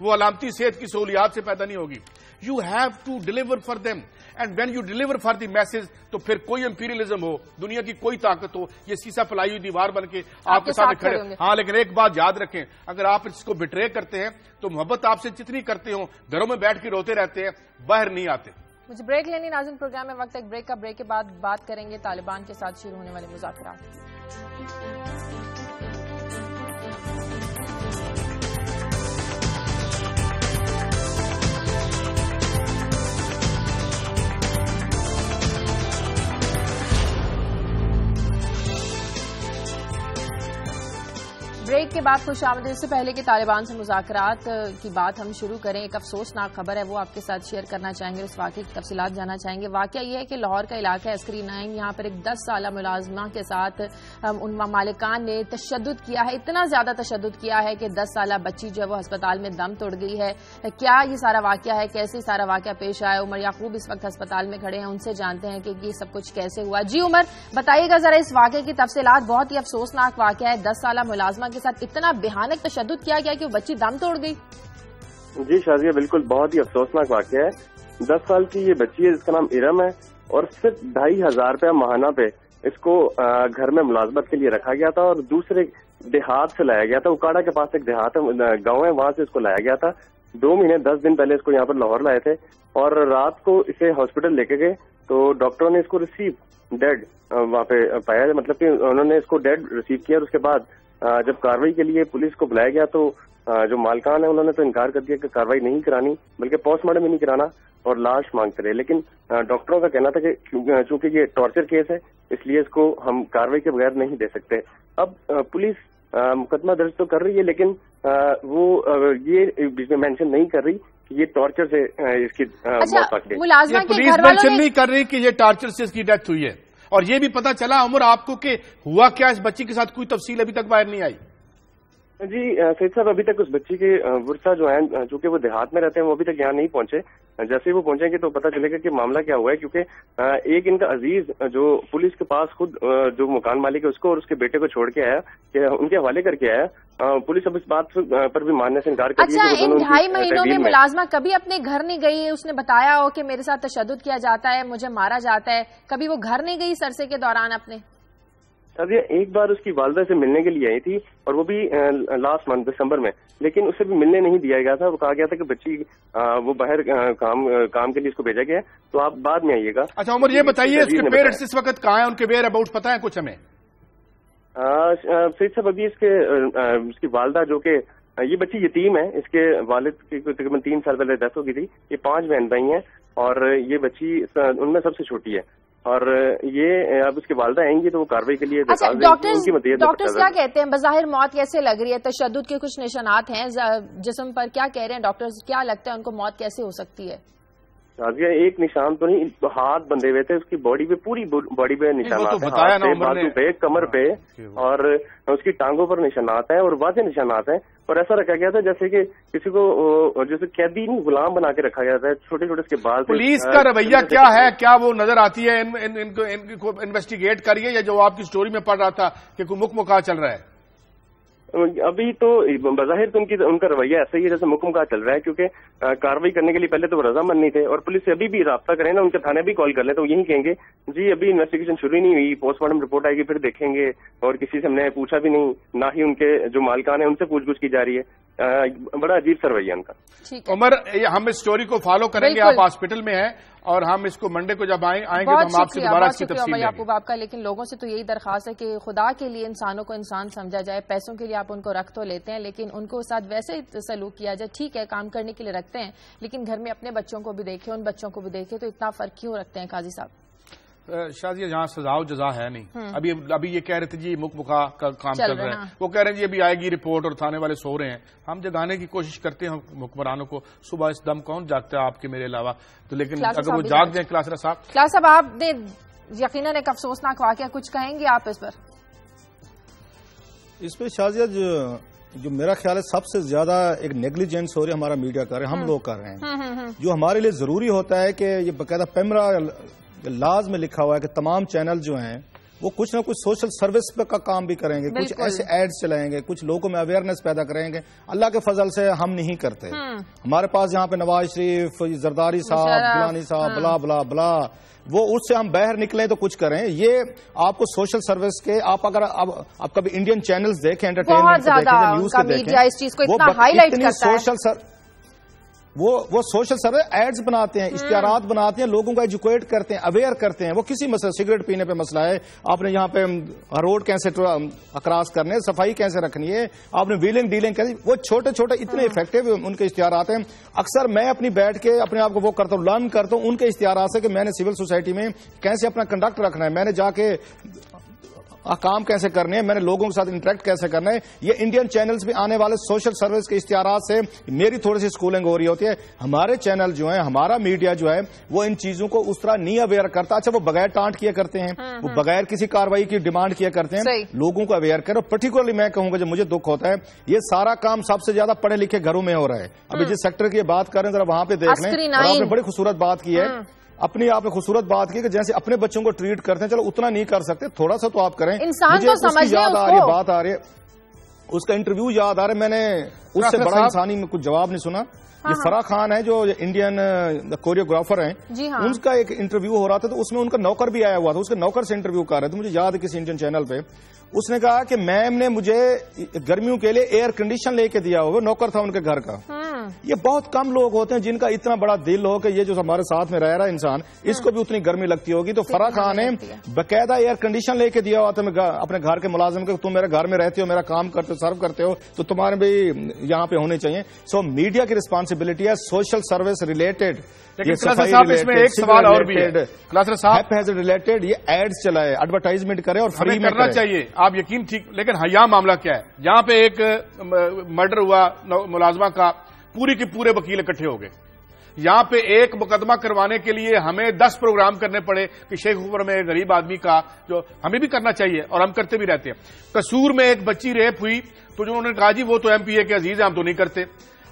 وہ علامتی صحت کی سہولیات سے پیدا نہیں ہوگی. You have to deliver for them, and when you deliver for the message, تو پھر کوئی امپیریلزم ہو، دنیا کی کوئی طاقت ہو، یہ سیسا پلائی ہوئی دیوار بن کے آپ کے سامنے کھڑے. ہاں، لیکن ایک بات یاد رکھیں، اگر آپ اس کو بٹرے کرتے ہیں تو محبت آپ سے جتنی کرتے ہوں، گھروں میں بیٹھ کے روتے رہتے ہیں، باہر نہیں آتے. مجھے بریک لینی. ناظرین، پروگرام میں وقت ایک بریک کا. بریک کے بعد بات کریں گے طالبان کے ساتھ شروع ہونے والے مذاکرات. بریک کے بعد خوش آمدید. اس سے پہلے کہ طالبان سے مذاکرات کی بات ہم شروع کریں، ایک افسوسناک خبر ہے، وہ آپ کے ساتھ شیئر کرنا چاہیں گے. اس واقعے کی تفصیلات جاننا چاہیں گے. واقعہ یہ ہے کہ لاہور کا علاقہ عسکری 9، یہاں پر ایک 10 سالہ ملازمہ کے ساتھ ان مالکان نے تشدد کیا ہے. اتنا زیادہ تشدد کیا ہے کہ 10 سالہ بچی جو ہے وہ ہسپتال میں دم توڑ گئی ہے. کیا یہ سارا واقعہ ہے، کیسے سارا واقعہ پیش آیا؟ عمر یعقوب اس وقت ہسپتال میں کھڑے ہیں، ان سے جانتے ہیں کہ یہ سب کچھ کیسے ہوا. جی عمر، بتائیے گا ذرا اس واقعے کی تفصیلات. بہت ہی افسوسناک واقعہ ہے، 10 سالہ ملازمہ کے ساتھ اتنا بھیانک تشدد کیا گیا کہ وہ بچی دم توڑ گئی. جی شازیہ، بالکل بہت ہی افسوسناک واقعہ ہے. 10 سال کی یہ بچی ہے جس کا نام ارم ہے، اور صرف 2500 روپیہ ماہانہ پہ اس کو گھر میں ملازمت کے لیے رکھا گیا تھا، اور دوسرے دیہات سے لایا گیا تھا. اکاڑا کے پاس ایک دیہات گاؤں ہے، وہاں سے اس کو لایا گیا تھا. 2 مہینے 10 دن پہلے اس کو یہاں پر لاہور لائے تھے، اور رات کو اسے ہاسپٹل لے کے گئے تو ڈاکٹروں نے اس کو ڈیڈ وہاں پہ پایا، مطلب کہ انہوں نے اس کو ڈیڈ ریسیو کیا. اور اس کے بعد جب کاروائی کے لیے پولیس کو بلایا گیا تو جو مالکان ہیں انہوں نے تو انکار کر دیا کہ کاروائی نہیں کرانی، بلکہ پوسٹ مارٹم بھی نہیں کرانا اور لاش مانگتے رہے. لیکن ڈاکٹروں کا کہنا تھا کہ چونکہ یہ ٹارچر کیس ہے اس لیے اس کو ہم کاروائی کے بغیر نہیں دے سکتے. اب پولیس مقدمہ درج تو کر رہی ہے، لیکن وہ یہ مینشن نہیں کر رہی کہ یہ ٹارچر سے اس کی موت پائی. پولیس مینشن نہیں کر رہی کہ یہ ٹارچر سے اس کی ڈیتھ ہوئی ہے. اور یہ بھی پتا چلا عمر آپ کو کہ ہوا کیا اس بچی کے ساتھ، کوئی تفصیل ابھی تک باہر نہیں آئی. جی سید صاحب، ابھی تک اس بچی کے ورثہ جو ہیں، چونکہ وہ دیہات میں رہتے ہیں، وہ ابھی تک یہاں نہیں پہنچے. جیسے ہی وہ پہنچیں گے تو پتہ چلے گا کہ معاملہ کیا ہوا ہے. کیونکہ ایک ان کا عزیز جو پولیس کے پاس خود جو مکان مالک ہے اس کو اور اس کے بیٹے کو چھوڑ کے آیا، کہ ان کے حوالے کر کے آیا. پولیس اب اس بات پر بھی ماننے سے انکار کر رہی ہے. اچھا، ان 2.5 مہینوں میں ملازمہ کبھی اپنے گھر نہیں گئی؟ اس نے بتایا ہو کہ میرے ساتھ تشدد کیا جاتا ہے، مجھے مارا جاتا ہے، کبھی وہ گھر نہیں گئی سرسے کے دوران اپنے؟ ایک بار اس کی والدہ سے ملنے کے لیے آئی تھی، اور وہ بھی لاسٹ منتھ دسمبر میں، لیکن اسے بھی ملنے نہیں دیا گیا تھا. وہ کہا گیا تھا کہ بچی وہ باہر کام کے لیے اس کو بھیجا گیا، تو آپ بعد میں آئیے گا. اچھا عمر، یہ بتائیے اس کے پیرنٹس اس وقت کہاں ہیں؟ ان کے ویئر اباؤٹ پتہ ہے کچھ ہمیں؟ سید صاحب، ابھی اس کی والدہ جو کہ یہ بچی یتیم ہے، اس کے والد کی تقریباً 3 سال پہلے ڈیتھ ہو گئی تھی. یہ 5 بہن بھائی ہیں، اور یہ بچی ان میں سب سے چھوٹی ہے. اور یہ اب اس کی والدہ آئیں گی تو وہ کاروائی کے لیے ڈاکٹرز کیا کہتے ہیں؟ بظاہر موت کیسے لگ رہی ہے؟ تشدد کے کچھ نشانات ہیں جسم پر، کیا کہہ رہے ہیں ڈاکٹرز؟ کیا لگتا ہے ان کو موت کیسے ہو سکتی ہے؟ ایک نشان تو نہیں، ہاتھ بندھے ہوئے تھے، اس کی باڈی پہ، پوری باڈی پہ نشانات ہیں، بازو پہ، کمر پہ، اور اس کی ٹانگوں پر نشانات ہیں، اور واضح نشانات ہیں. اور ایسا رکھا گیا تھا جیسے کہ کسی کو جیسے قیدی نہیں، غلام بنا کے رکھا گیا تھا. چھوٹے چھوٹے اس کے بال. پولیس کا رویہ کیا ہے؟ کیا وہ نظر آتی ہے ان کو انویسٹیگیٹ کریے، یا جو آپ کی سٹوری میں پڑھ رہا تھا کہ کوئی مکہ چل رہا ہے؟ ابھی تو بظاہر تو ان کا رویہ ایسا ہی ہے جیسے حکم کا چل رہا ہے، کیونکہ کاروائی کرنے کے لیے پہلے تو وہ رضامند نہیں تھے. اور پولیس سے ابھی بھی رابطہ کریں نا، ان کے تھانے بھی کال کر لیں تو یہی کہیں گے جی ابھی انویسٹیگیشن شروع ہی نہیں ہوئی، پوسٹ مارٹم رپورٹ آئے گی پھر دیکھیں گے. اور کسی سے ہم نے پوچھا بھی نہیں، نہ ہی ان کے جو مالکان ہیں ان سے پوچھ گچھ کی جا رہی ہے. بڑا عجیب سا رویہ ان کا. عمر، ہم اس سٹوری کو فالو کریں گے. آپ ہاسپٹل میں ہیں اور ہم اس کو منڈے کو جب آئیں گے تو ہم آپ سے دوبارہ اس کی تفصیل لیں گے. آپ کا لیکن لوگوں سے تو یہی درخواست ہے کہ خدا کے لیے انسانوں کو انسان سمجھا جائے. پیسوں کے لیے آپ ان کو رکھ تو لیتے ہیں لیکن ان کو ساتھ ویسے سلوک کیا جائے. ٹھیک ہے کام کرنے کے لیے رکھتے ہیں لیکن گھر میں اپنے بچوں کو بھی دیکھیں، ان بچوں کو بھی دیکھیں. تو اتنا فرق کیوں رکھتے ہیں قاضی صاحب؟ شازیہ جہاں سزا و جزا ہے نہیں. ابھی یہ کہہ رہے تھے جی مکہ کا کام چل رہا ہے, وہ کہہ رہے ہیں جی ابھی آئے گی رپورٹ اور تھانے والے سو رہے ہیں. ہم جگانے کی کوشش کرتے ہیں حکمرانوں کو, صبح اس دم کون جاگتا ہے آپ کے میرے علاوہ, تو لیکن اگر وہ جاگ جائیں. کلاسرا صاحب آپ نے یقیناً ایک افسوسناک واقعہ, کچھ کہیں گے آپ اس پر؟ اس پہ شازیہ جو میرا خیال ہے سب سے زیادہ ایک نیگلیجنس ہو رہی ہے ہمارا میڈیا کر رہے ہیں, ہم لوگ کر رہے ہیں. جو ہمارے لیے ضروری ہوتا ہے کہ یہ باقاعدہ پیمرا لاز میں لکھا ہوا ہے کہ تمام چینل جو ہیں وہ کچھ نہ کچھ سوشل سروس پہ کا کام بھی کریں گے, کچھ ایسے ایڈز چلائیں گے, کچھ لوگوں میں اویئرنیس پیدا کریں گے. اللہ کے فضل سے ہم نہیں کرتے. ہمارے پاس یہاں پہ نواز شریف, زرداری صاحب, گیلانی صاحب, بلا بلا بلا, وہ اس سے ہم باہر نکلیں تو کچھ کریں. یہ آپ کو سوشل سروس کے, آپ اگر آپ کبھی انڈین چینلز دیکھیں, انٹرٹینمنٹ کے دیکھیں, نیوز کے دیکھیں, وہ سوشل سروس ایڈز بناتے ہیں, اشتہارات بناتے ہیں, لوگوں کو ایجوکیٹ کرتے ہیں, اویئر کرتے ہیں. وہ کسی مسئلہ, سگریٹ پینے پہ مسئلہ ہے, آپ نے یہاں پہ روڈ کیسے اکراس کرنے, صفائی کیسے رکھنی ہے, آپ نے ویلنگ ڈیلنگ کیسے, وہ چھوٹے چھوٹے اتنے افیکٹو ان کے اشتہارات ہیں. اکثر میں اپنی بیٹھ کے اپنے آپ کو وہ کرتا ہوں, لرن کرتا ہوں ان کے اشتہارات سے کہ میں نے سول سوسائٹی میں کیسے اپنا کنڈکٹ رکھنا ہے, میں نے جا کے کام کیسے کرنے ہیں, میں نے لوگوں کے ساتھ انٹریکٹ کیسے کرنا ہے. یہ انڈین چینلز میں آنے والے سوشل سروس کے اشتہارات سے میری تھوڑی سی سکولنگ ہو رہی ہوتی ہے. ہمارے چینل جو ہیں, ہمارا میڈیا جو ہے, وہ ان چیزوں کو اس طرح نہیں اویئر کرتا. اچھا وہ بغیر ٹانٹ کیا کرتے ہیں, وہ بغیر کسی کاروائی کی ڈیمانڈ کیا کرتے ہیں, لوگوں کو اویئر کرو. پرٹیکولرلی میں کہوں گا جو مجھے دکھ ہوتا ہے, یہ سارا کام سب سے زیادہ پڑھے لکھے گھروں میں ہو رہا ہے. ابھی جس سیکٹر کی بات کر رہے ہیں ذرا وہاں پہ دیکھ لیں, اور آپ نے بڑی خوبصورت بات کی ہے, اپنی آپ نے خوبصورت بات کی کہ جیسے اپنے بچوں کو ٹریٹ کرتے ہیں, چلو اتنا نہیں کر سکتے, تھوڑا سا تو آپ کریں. مجھے اس کی یاد آ رہی ہے, بات آ رہی ہے, اس کا انٹرویو یاد آ رہا ہے, میں نے اس سے بڑا انسانی میں کچھ جواب نہیں سنا. یہ فرح خان ہے جو انڈین کوریوگرافر ہیں, ان کا ایک انٹرویو ہو رہا تھا, تو اس میں ان کا نوکر بھی آیا ہوا تھا, اس کے نوکر سے انٹرویو کر رہے تھے, مجھے یاد ہے کسی انڈین چینل پہ. اس نے کہا کہ میم نے مجھے گرمیوں کے لیے ایئر کنڈیشن لے کے دیا ہوا, نوکر تھا ان کے گھر کا. یہ بہت کم لوگ ہوتے ہیں جن کا اتنا بڑا دل ہو کہ یہ جو ہمارے ساتھ میں رہ رہا ہے انسان, اس کو بھی اتنی گرمی لگتی ہوگی. تو فرح خان نے باقاعدہ ایئر کنڈیشن لے کے دیا ہوا تھا اپنے گھر کے ملازم کو, تم میرے گھر میں رہتے ہو, میرا کام کرتے ہو, سرو کرتے ہو, تو تمہارے بھی یہاں پہ ہونے چاہیے. سو میڈیا کی رسپانسبلٹی ہے سوشل سروس ریلیٹڈ. اس میں ایک سوال اور بھی ہے ریلیٹڈ, یہ ایڈز چلائے, ایڈورٹائزمنٹ کرے اور فری میں کرنا چاہیے. آپ یقین ٹھیک, لیکن یہاں معاملہ کیا ہے, یہاں پہ ایک مرڈر ہوا ملازمہ کا, پوری کے پورے وکیل اکٹھے ہو گئے. یہاں پہ ایک مقدمہ کروانے کے لیے ہمیں 10 پروگرام کرنے پڑے کہ شیخ اوپر میں غریب آدمی کا, جو ہمیں بھی کرنا چاہیے اور ہم کرتے بھی رہتے ہیں. قصور میں ایک بچی ریپ ہوئی, تو جو انہوں نے کہا جی وہ تو ایم پی اے کے عزیز ہیں, ہم تو نہیں کرتے.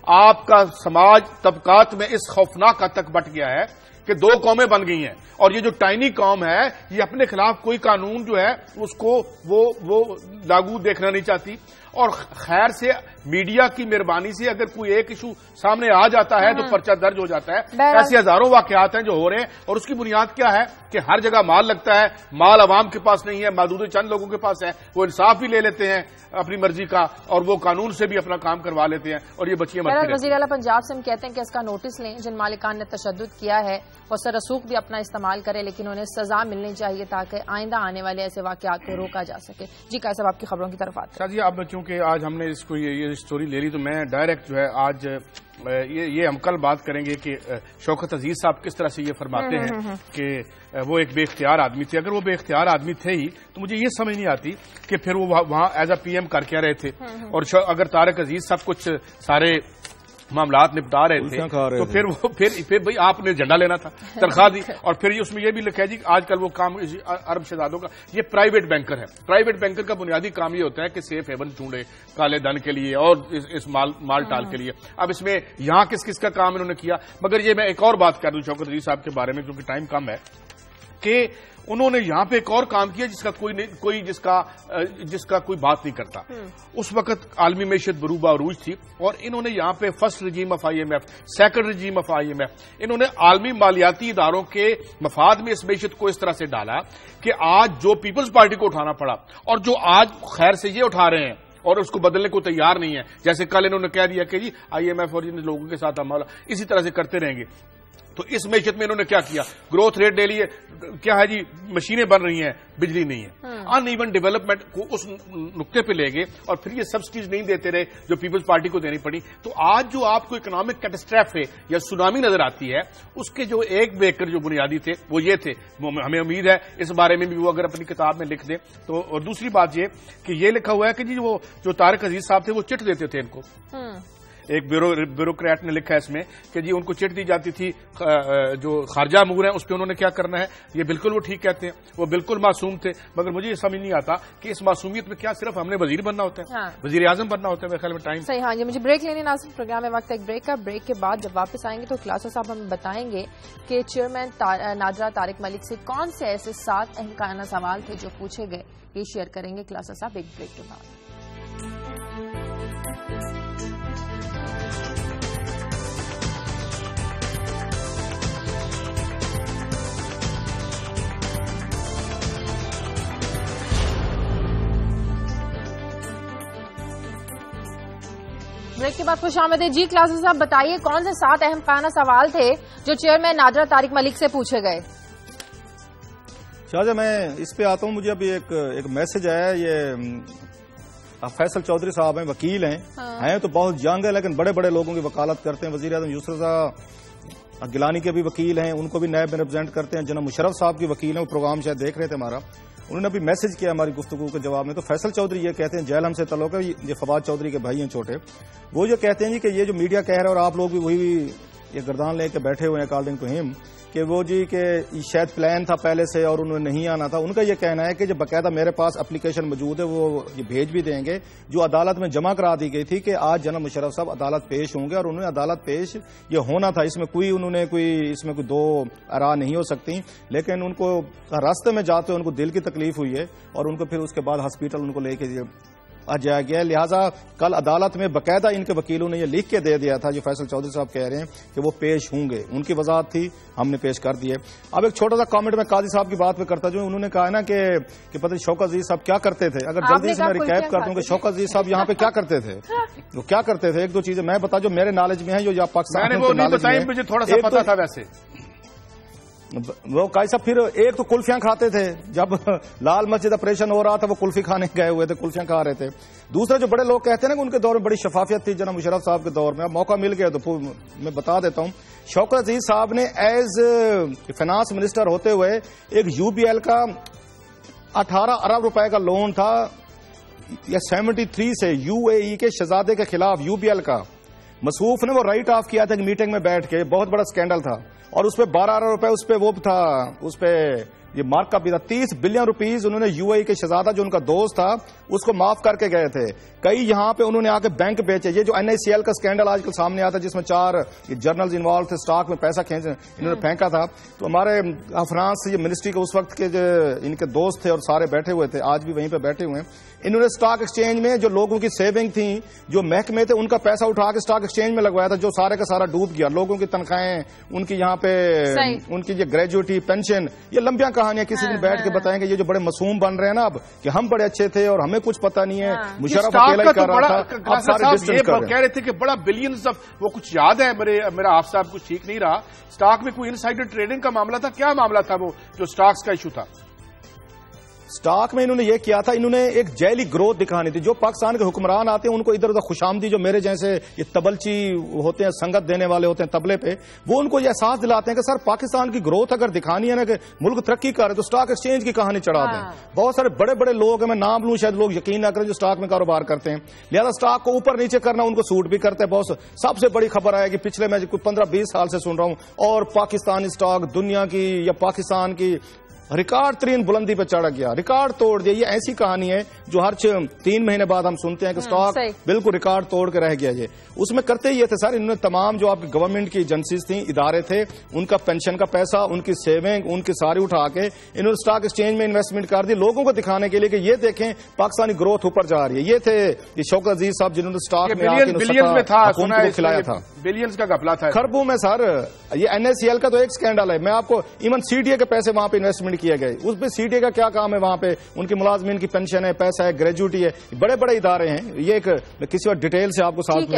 آپ کا سماج طبقات میں اس خوفناک حد تک بٹ گیا ہے کہ 2 قومیں بن گئی ہیں, اور یہ جو ٹائنی قوم ہے یہ اپنے خلاف کوئی قانون جو ہے اس کو وہ لاگو دیکھنا نہیں چاہتی. اور خیر سے میڈیا کی مہربانی سے اگر کوئی ایک ایشو سامنے آ جاتا ہے تو پرچہ درج ہو جاتا ہے. ایسے ہزاروں واقعات ہیں جو ہو رہے ہیں, اور اس کی بنیاد کیا ہے کہ ہر جگہ مال لگتا ہے, مال عوام کے پاس نہیں ہے, محدود چند لوگوں کے پاس ہے, وہ انصاف بھی لے لیتے ہیں اپنی مرضی کا, اور وہ قانون سے بھی اپنا کام کروا لیتے ہیں, اور یہ بچیاں مرتی رہتی ہیں. وزیر اعلیٰ پنجاب سے ہم کہتے ہیں کہ اس کا نوٹس لیں, جن مالکان نے تشدد کیا ہے وہ رسوخ بھی اپنا استعمال کرے, لیکن انہیں سزا ملنی چاہیے تاکہ آئندہ آنے والے ایسے واقعات کو روکا جا سکے. جی قائد صاحب, آپ کی خبروں کی طرف آتے ہیں. جی اب چونکہ آج ہم نے اس کو یہ اسٹوری لے لی, تو میں ڈائریکٹ جو ہے آج یہ ہم کل بات کریں گے کہ شوکت عزیز صاحب کس طرح سے یہ فرماتے ہیں کہ وہ ایک بے اختیار آدمی تھے. اگر وہ بے اختیار آدمی تھے ہی تو مجھے یہ سمجھ نہیں آتی کہ پھر وہ وہاں ایز اے پی ایم کر کے رہے تھے, اور اگر طارق عزیز سب کچھ سارے معاملات نپٹا رہے تھے تو پھر بھائی آپ نے جھنڈا لینا تھا, تنخواہ دی, اور پھر اس میں یہ بھی لکھا ہے جی آج کل وہ کام عرب شہزادوں کا, یہ پرائیویٹ بینکر ہے. پرائیویٹ بینکر کا بنیادی کام یہ ہوتا ہے کہ سیف ہیون ڈھونڈے کالے دھن کے لیے اور اس مال ٹال کے لیے. اب اس میں یہاں کس کس کا کام انہوں نے کیا, مگر یہ میں ایک اور بات کر دوں شوکت عزیز صاحب کے بارے میں کیونکہ ٹائم کم ہے, کہ انہوں نے یہاں پہ ایک اور کام کیا جس کا کوئی بات نہیں کرتا. اس وقت عالمی معیشت بروبہ عروج تھی, اور انہوں نے یہاں پہ first regime of I M F, second regime of I M F, انہوں نے عالمی مالیاتی اداروں کے مفاد میں اس معیشت کو اس طرح سے ڈالا کہ آج جو پیپلز پارٹی کو اٹھانا پڑا, اور جو آج خیر سے یہ اٹھا رہے ہیں اور اس کو بدلنے کو تیار نہیں ہے, جیسے کل انہوں نے کہہ دیا کہ جی آئی ایم ایف اور ان لوگوں کے ساتھ ہم اسی طرح سے کرتے رہیں گے. تو اس معیشت میں انہوں نے کیا کیا؟ گروتھ ریٹ لے لیے، کیا ہے جی، مشینیں بن رہی ہیں، بجلی نہیں ہے، ان ایون ڈیولپمنٹ کو اس نقطے پہ لے گئے اور پھر یہ سبسڈیز نہیں دیتے رہے جو پیپلز پارٹی کو دینی پڑی. تو آج جو آپ کو اکنامک کیٹاسٹرافے یا سونامی نظر آتی ہے، اس کے جو ایک بیکر جو بنیادی تھے وہ یہ تھے. ہمیں امید ہے اس بارے میں بھی وہ اگر اپنی کتاب میں لکھ دیں تو. اور دوسری بات یہ کہ یہ لکھا ہوا ہے کہ جی وہ جو طارق عزیز صاحب تھے وہ چٹ دیتے تھے ان کو. ایک بیوروکریٹ نے لکھا ہے اس میں کہ جی ان کو چٹ دی جاتی تھی جو خارجہ امور ہیں اس پہ انہوں نے کیا کرنا ہے. یہ بالکل وہ ٹھیک کہتے ہیں، وہ بالکل معصوم تھے، مگر مجھے یہ سمجھ نہیں آتا کہ اس معصومیت میں کیا صرف ہم نے وزیر بننا ہوتا ہے، وزیر اعظم بننا ہوتا ہے. میرے خیال میں ٹائم صحیح. ہاں جی، مجھے بریک لینے ناظرین، پروگرام میں وقت ایک بریک کا. بریک کے بعد جب واپس آئیں گے تو خلاصہ صاحب ہمیں بتائیں گے کہ چیئرمین نادرہ طارق ملک سے کون سے ایسے 7 اہم سوال تھے جو پوچھے گئے. یہ شیئر کریں گے خلاصہ صاحب ایک بریک کے بعد. بریک کے بعد خوش آمدید. جی کلاسز صاحب بتائیے کون سے 7 اہم خانہ سوال تھے جو چیئرمین نادرہ طارق ملک سے پوچھے گئے؟ شاہجہاں میں اس پہ آتا ہوں. مجھے ابھی ایک میسج آیا ہے. یہ فیصل چودھری صاحب ہیں، وکیل ہیں تو بہت ینگ ہے لیکن بڑے بڑے لوگوں کی وکالت کرتے ہیں. وزیر اعظم یسر رضا گیلانی کے بھی وکیل ہیں، ان کو بھی نیب میں ریپرزینٹ کرتے ہیں. جناب مشرف صاحب کی وکیل ہیں، وہ پروگرام شاید دیکھ رہے تھے ہمارا. انہوں نے ابھی میسج کیا ہماری گفتگو کے جواب میں. تو فیصل چودھری یہ کہتے ہیں، جیل ہم سے تعلق ہے، یہ فواد چودھری کے بھائی ہیں چھوٹے. وہ یہ کہتے ہیں جی کہ یہ جو میڈیا کہہ رہا ہے اور آپ لوگ بھی وہی یہ گردان لے کے بیٹھے ہوئے ہیں اکارڈنگ ٹو ہم کہ وہ جی کہ شاید پلان تھا پہلے سے اور انہوں نے نہیں آنا تھا. ان کا یہ کہنا ہے کہ جو باقاعدہ میرے پاس اپلیکیشن موجود ہے وہ یہ بھیج بھی دیں گے جو عدالت میں جمع کرا دی گئی تھی کہ آج جناب مشرف صاحب عدالت پیش ہوں گے اور انہوں نے عدالت پیش یہ ہونا تھا. اس میں کوئی دو آراء نہیں ہو سکتی. لیکن ان کو راستے میں جاتے ان کو دل کی تکلیف ہوئی ہے اور ان کو پھر اس کے بعد ہاسپٹل ان کو لے کے جایا گیا. لہٰذا کل عدالت میں باقاعدہ ان کے وکیلوں نے یہ لکھ کے دے دیا تھا جو فیصل چودھری صاحب کہہ رہے ہیں کہ وہ پیش ہوں گے. ان کی وضاحت تھی، ہم نے پیش کر دی ہے. اب ایک چھوٹا سا کامنٹ میں قاضی صاحب کی بات پہ کرتا جو انہوں نے کہا نا کہ پتہ نہیں شوکت عزیز صاحب کیا کرتے تھے. اگر جلدی سے میں ریکیپ کر دوں کہ شوکت عزیز صاحب یہاں پہ کیا کرتے تھے، وہ کیا کرتے تھے. 1-2 چیزیں میں بتا جو میرے نالج میں ہیں جو پاکستان مجھے تھوڑا سا پتا تھا. ویسے وہ قاضی صاحب پھر ایک تو کلفیاں کھاتے تھے، جب لال مسجد آپریشن ہو رہا تھا وہ کلفی کھانے گئے ہوئے تھے، کلفیاں کھا رہے تھے. دوسرے جو بڑے لوگ کہتے ہیں نا کہ ان کے دور میں بڑی شفافیت تھی جناب مشرف صاحب کے دور میں. اب موقع مل گیا تو میں بتا دیتا ہوں. شوکت عزیز صاحب نے ایز فائنانس منسٹر ہوتے ہوئے ایک UBL کا 18 ارب روپے کا لون تھا یا 73 سے UAE کے شہزادے کے خلاف UBL کا. مصروف نے وہ رائٹ آف کیا تھا ایک میٹنگ میں بیٹھ کے، بہت بڑا سکینڈل تھا اور اس پہ 12 ارب روپے اس پہ وہ تھا، اس پہ یہ مارک اپ بھی تھا. 30 بلین روپیز انہوں نے UAE کے شہزادہ جو ان کا دوست تھا اس کو معاف کر کے گئے تھے. کئی یہاں پہ انہوں نے آ کے بینک بیچے. یہ جو NICL کا سکینڈل آج کل سامنے آتا ہے جس میں 4 جرنلز انوالو تھے، سٹاک میں پیسہ انہوں نے پھینکا تھا. تو ہمارے فرانس یہ منسٹری کے اس وقت کے جو ان کے دوست تھے اور سارے بیٹھے ہوئے تھے، آج بھی وہیں پہ بیٹھے ہوئے ہیں. انہوں نے سٹاک ایکسچینج میں جو لوگوں کی سیونگ تھیں، جو محکمے تھے، ان کا پیسہ اٹھا کے سٹاک ایکسچینج میں لگوایا تھا جو سارے کا سارا ڈوب گیا. لوگوں کی تنخواہیں، ان کی یہاں پہ ان کی یہ گریجویٹی پینشن، یہ لمبیاں کہانیاں کسی دن بیٹھ کے بتائیں گے. یہ جو بڑے معصوم بن رہے ہیں نا اب کہ ہم بڑے اچھے تھے اور ہمیں کچھ پتہ نہیں ہے، مشرف اکیلا ہی کر رہا تھا. یہ کہہ رہے تھے کہ بڑا بلینز وہ کچھ یاد ہے میرا آپ صاحب کچھ ٹھیک نہیں رہا. سٹاک میں کوئی انسائڈر ٹریڈنگ کا معاملہ تھا، کیا معاملہ تھا وہ جو سٹاکس کا ایشو تھا؟ سٹاک میں انہوں نے یہ کیا تھا، انہوں نے ایک جیلی گروتھ دکھانی تھی. جو پاکستان کے حکمران آتے ہیں ان کو ادھر ادھر خوشامدی جو میرے جیسے یہ تبلچی ہوتے ہیں، سنگت دینے والے ہوتے ہیں تبلے پہ، وہ ان کو یہ احساس دلاتے ہیں کہ سر پاکستان کی گروتھ اگر دکھانی ہے نا کہ ملک ترقی کر رہے تو سٹاک ایکسچینج کی کہانی چڑھا دیں. بہت سارے بڑے بڑے لوگ ہیں، میں نام لوں شاید لوگ یقین نہ کریں، جو سٹاک میں کاروبار کرتے ہیں. لہذا سٹاک کو اوپر نیچے کرنا ان کو سوٹ بھی کرتا ہے. بہت سب سے بڑی خبر ہے کہ پچھلے میں 15-20 سال سے سن رہا ہوں اور پاکستانی سٹاک دنیا کی یا پاکستان کی ریکارڈ ترین بلندی پہ چڑھ گیا، ریکارڈ توڑ دیا. یہ ایسی کہانی ہے جو ہر 3 مہینے بعد ہم سنتے ہیں کہ سٹاک بالکل ریکارڈ توڑ کے رہ گیا. یہ اس میں کرتے یہ تھے سر، انہوں نے تمام جو آپ کی گورنمنٹ کی ایجنسیز تھیں، ادارے تھے، ان کا پینشن کا پیسہ، ان کی سیونگ، ان کی ساری اٹھا کے انہوں نے سٹاک ایکسچینج میں انویسٹمنٹ کر دی لوگوں کو دکھانے کے لیے کہ یہ دیکھیں پاکستانی گروتھ اوپر جا رہی ہے. یہ تھے یہ شوکت عزیز صاحب جنہوں نے سٹاک میں کھلایا تھا، بلینز کا گھپلا تھا، خربوں میں. سر یہ NICL کا تو ایک سکینڈل ہے. میں آپ کو ایون CDA کے پیسے وہاں پہ انویسٹمنٹ کیے گئے. اس پہ CDA کا کیا کام ہے؟ وہاں پہ ان کی ملازمین کی پینشن ہے، پیسہ ہے، گریجویٹی ہے، بڑے بڑے ادارے ہیں. یہ ایک کسی اور ڈیٹیل سے آپ کو ساتھ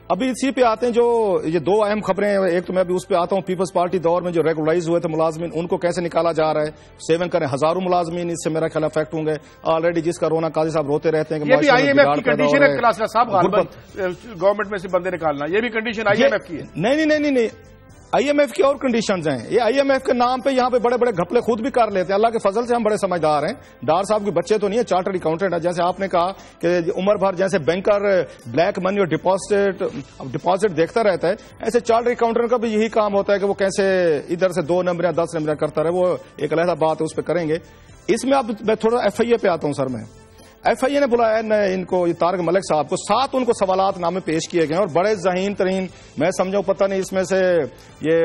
ابھی اسی پہ آتے ہیں جو یہ دو اہم خبریں ہیں. ایک تو میں ابھی اس پہ آتا ہوں, پیپلز پارٹی دور میں جو ریگولرائز ہوئے تھے ملازمین ان کو کیسے نکالا جا رہا ہے. سیون کریں ہزاروں ملازمین اس سے میرا خیال افیکٹ ہوں گے. آلریڈی جس کا رونا قاضی صاحب روتے رہتے ہیں کہ یہ بھی آئی ایم ایف کی کنڈیشن ہے کلاسرا صاحب, گورنمنٹ میں سے بندے نکالنا, یہ بھی کنڈیشن آئی ایم ایف کی ہے. نہیں, آئی ایم ایف کی اور کنڈیشنز ہیں. یہ آئی ایم ایف کے نام پہ یہاں پہ بڑے بڑے گھپلے خود بھی کر لیتے ہیں. اللہ کے فضل سے ہم بڑے سمجھدار ہیں. ڈار صاحب کے بچے تو نہیں ہے, چارٹرڈ اکاؤنٹنٹ ہے. جیسے آپ نے کہا کہ عمر بھر جیسے بینکر بلیک منی اور ڈپازٹ دیکھتا رہتا ہے, ایسے چارٹرڈ اکاؤنٹنٹ کا بھی یہی کام ہوتا ہے کہ وہ کیسے ادھر سے 2 نمبر یا 10 نمبر کرتا رہے. وہ ایک علیحدہ بات ہے, اس پہ کریں گے. اس میں اب میں تھوڑا ایف آئی اے پہ آتا ہوں. سر میں ایف آئی اے نے بلایا ہے ان کو, یہ طارق ملک صاحب کو, 7 ان کو سوالات نامے پیش کیے گئے اور بڑے ذہین ترین, میں سمجھاؤں پتہ نہیں اس میں سے یہ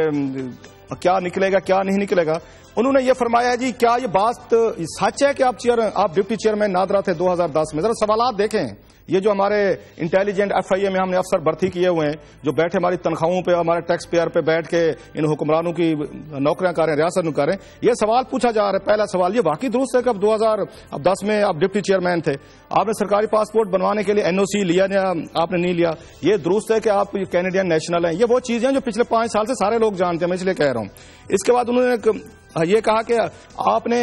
کیا نکلے گا کیا نہیں نکلے گا. انہوں نے یہ فرمایا جی کیا یہ بات سچ ہے کہ آپ ڈپٹی چیئرمین نادرا تھے 2010 میں. ذرا سوالات دیکھیں. یہ جو ہمارے انٹیلیجنٹ ایف آئی اے میں ہم نے افسر بھرتی کیے ہوئے ہیں جو بیٹھے ہماری تنخواہوں پہ, ہمارے ٹیکس پیئر پہ بیٹھ کے ان حکمرانوں کی نوکریاں کر رہے ہیں, ریاست میں کر رہے ہیں, یہ سوال پوچھا جا رہا ہے. پہلا سوال, یہ واقعی درست ہے کہ اب 2010 میں آپ ڈپٹی چیئرمین تھے, آپ نے سرکاری پاسپورٹ بنوانے کے لیے این او سی لیا یا آپ نے نہیں لیا؟ یہ درست ہے کہ آپ کینیڈین نیشنل ہیں؟ یہ وہ چیزیں ہیں جو پچھلے 5 سال سے سارے لوگ جانتے ہیں, میں اس لیے کہہ رہا ہوں. اس کے بعد انہوں نے یہ کہا کہ آپ نے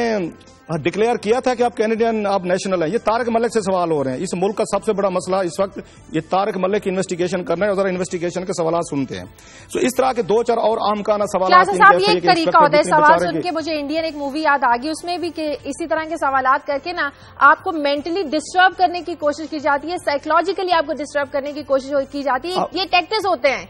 ڈکلیئر کیا تھا کہ آپ کینیڈین آپ نیشنل ہیں. یہ طارق ملک سے سوال ہو رہے ہیں. اس ملک کا سب سے بڑا مسئلہ اس وقت یہ طارق ملک کی انویسٹیگیشن کرنا ہے, اور ذرا انویسٹیگیشن کے سوالات سنتے ہیں. سو اس طرح کے 2-4 اور عام کانہ سوالات. یہ ایک طریقہ ہوتا ہے سوال سن کے. مجھے انڈین ایک مووی یاد آ گئی, اس میں بھی کہ اسی طرح کے سوالات کر کے نا آپ کو مینٹلی ڈسٹرب کرنے کی کوشش کی جاتی ہے, سائیکولوجیکلی آپ کو ڈسٹرب کرنے کی کوشش کی جاتی ہے. یہ ٹیکٹکس ہوتے ہیں.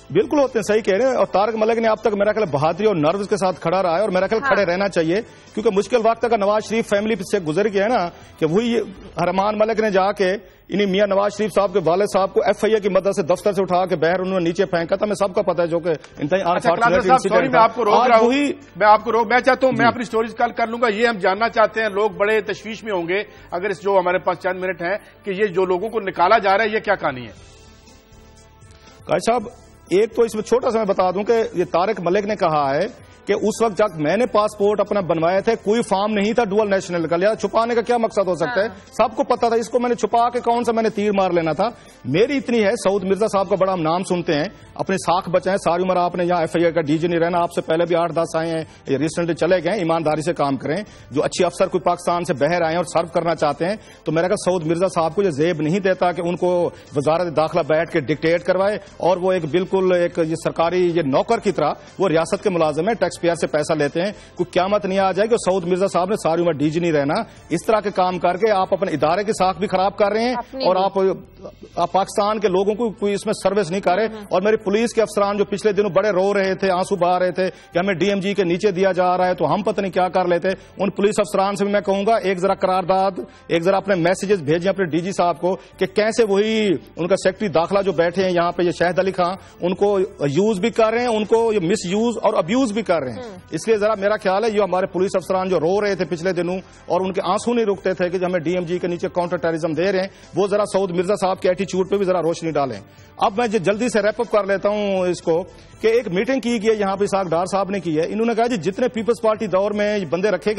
بالکل ہوتے ہیں, صحیح کہہ رہے ہیں. اور طارق ملک نے اب تک میرا خیال بہادری اور نروز کے ساتھ کھڑا رہا ہے, اور میرا خیال کھڑے رہنا چاہیے, کیونکہ مشکل وقت کا نواز شریف فیملی سے گزر گیا ہے نا, کہ وہی ارمان ملک نے جا کے انہیں میاں نواز شریف صاحب کے والد صاحب کو ایف آئی اے کی مدد سے دفتر سے اٹھا کے باہر انہوں نے نیچے پھینکا تھا. میں سب کا پتا ہے جو کہ انتہائی میں آپ کو روک رہا ہوں, میں چاہتا ہوں میں اپنی سٹوریز کال کر لوں گا. یہ ہم جاننا چاہتے ہیں, لوگ بڑے تشویش میں ہوں گے اگر اس جو ہمارے پاس چند منٹ ہیں, کہ یہ جو لوگوں کو نکالا جا رہا ہے یہ کیا کہانی ہے؟ قائد صاحب ایک تو اس میں چھوٹا سا میں بتا دوں کہ یہ طارق ملک نے کہا ہے کہ اس وقت جب میں نے پاسپورٹ اپنا بنوایا تھا کوئی فارم نہیں تھا ڈوئل نیشنل کا. لیا چھپانے کا کیا مقصد ہو سکتا ہے؟ سب کو پتا تھا. اس کو میں نے چھپا کے کون سا میں نے تیر مار لینا تھا. میری اتنی ہے, سعود مرزا صاحب کا بڑا ہم نام سنتے ہیں, اپنے ساکھ بچائیں, ساری عمر آپ نے یہاں ایف آئی اے کا ڈی جی نہیں رہنا, آپ سے پہلے بھی 8-10 آئے ہیں, یہ ریسنٹلی چلے گئے. ایمانداری سے کام کریں. جو اچھے افسر کوئی پاکستان سے باہر آئے ہیں اور سرو کرنا چاہتے ہیں, تو میرا کہا سعود مرزا صاحب کو یہ زیب نہیں دیتا کہ ان کو وزارت داخلہ بیٹھ کے ڈکٹیٹ کروائے, اور وہ ایک بالکل ایک یہ سرکاری یہ نوکر کی طرح وہ ریاست کے ملازم ہیں, ٹیکس پیئر سے پیسہ لیتے ہیں. کوئی قیامت نہیں آ جائے کہ سعود مرزا صاحب نے ساری عمر ڈی جی نہیں رہنا. اس طرح کے کام کر کے آپ اپنے ادارے کی ساکھ بھی خراب کر رہے ہیں, اور آپ پاکستان کے لوگوں کو کوئی اس میں سروس نہیں کر رہے. اور میری پولیس کے افسران جو پچھلے دنوں بڑے رو رہے تھے, آنسو بہا رہے تھے کہ ہمیں ڈی ایم جی کے نیچے دیا جا رہا ہے تو ہم پتہ نہیں کیا کر لیتے, ان پولیس افسران سے بھی میں کہوں گا ایک ذرا قرارداد, ایک ذرا اپنے میسیجز بھیجیں اپنے ڈی جی صاحب کو کہ کیسے وہی ان کا سیکرٹری داخلہ جو بیٹھے ہیں یہاں پہ یہ شہد علی خان, ان کو یوز بھی کر رہے ہیں, ان کو یہ مس یوز اور ابیوز بھی کر رہے ہیں. اس لیے ذرا میرا خیال ہے یہ ہمارے پولیس افسران جو رو رہے تھے پچھلے دنوں اور ان کے آنسو نہیں رکتے تھے کہ ہمیں ڈی ایم جی کے نیچے کاؤنٹر ٹیررزم دے رہے ہیں, وہ ذرا سعود مرزا صاحب کے ایٹیچیوڈ پہ بھی ذرا روشنی ڈالیں. اب میں جلدی سے ریپ اپ کر لیتا ہوں اس کو کہ ایک میٹنگ کی گئی یہاں پہ اسحاق ڈار صاحب نے کی ہے. انہوں نے کہا جی جتنے پیپلز پارٹی دور میں بندے رکھے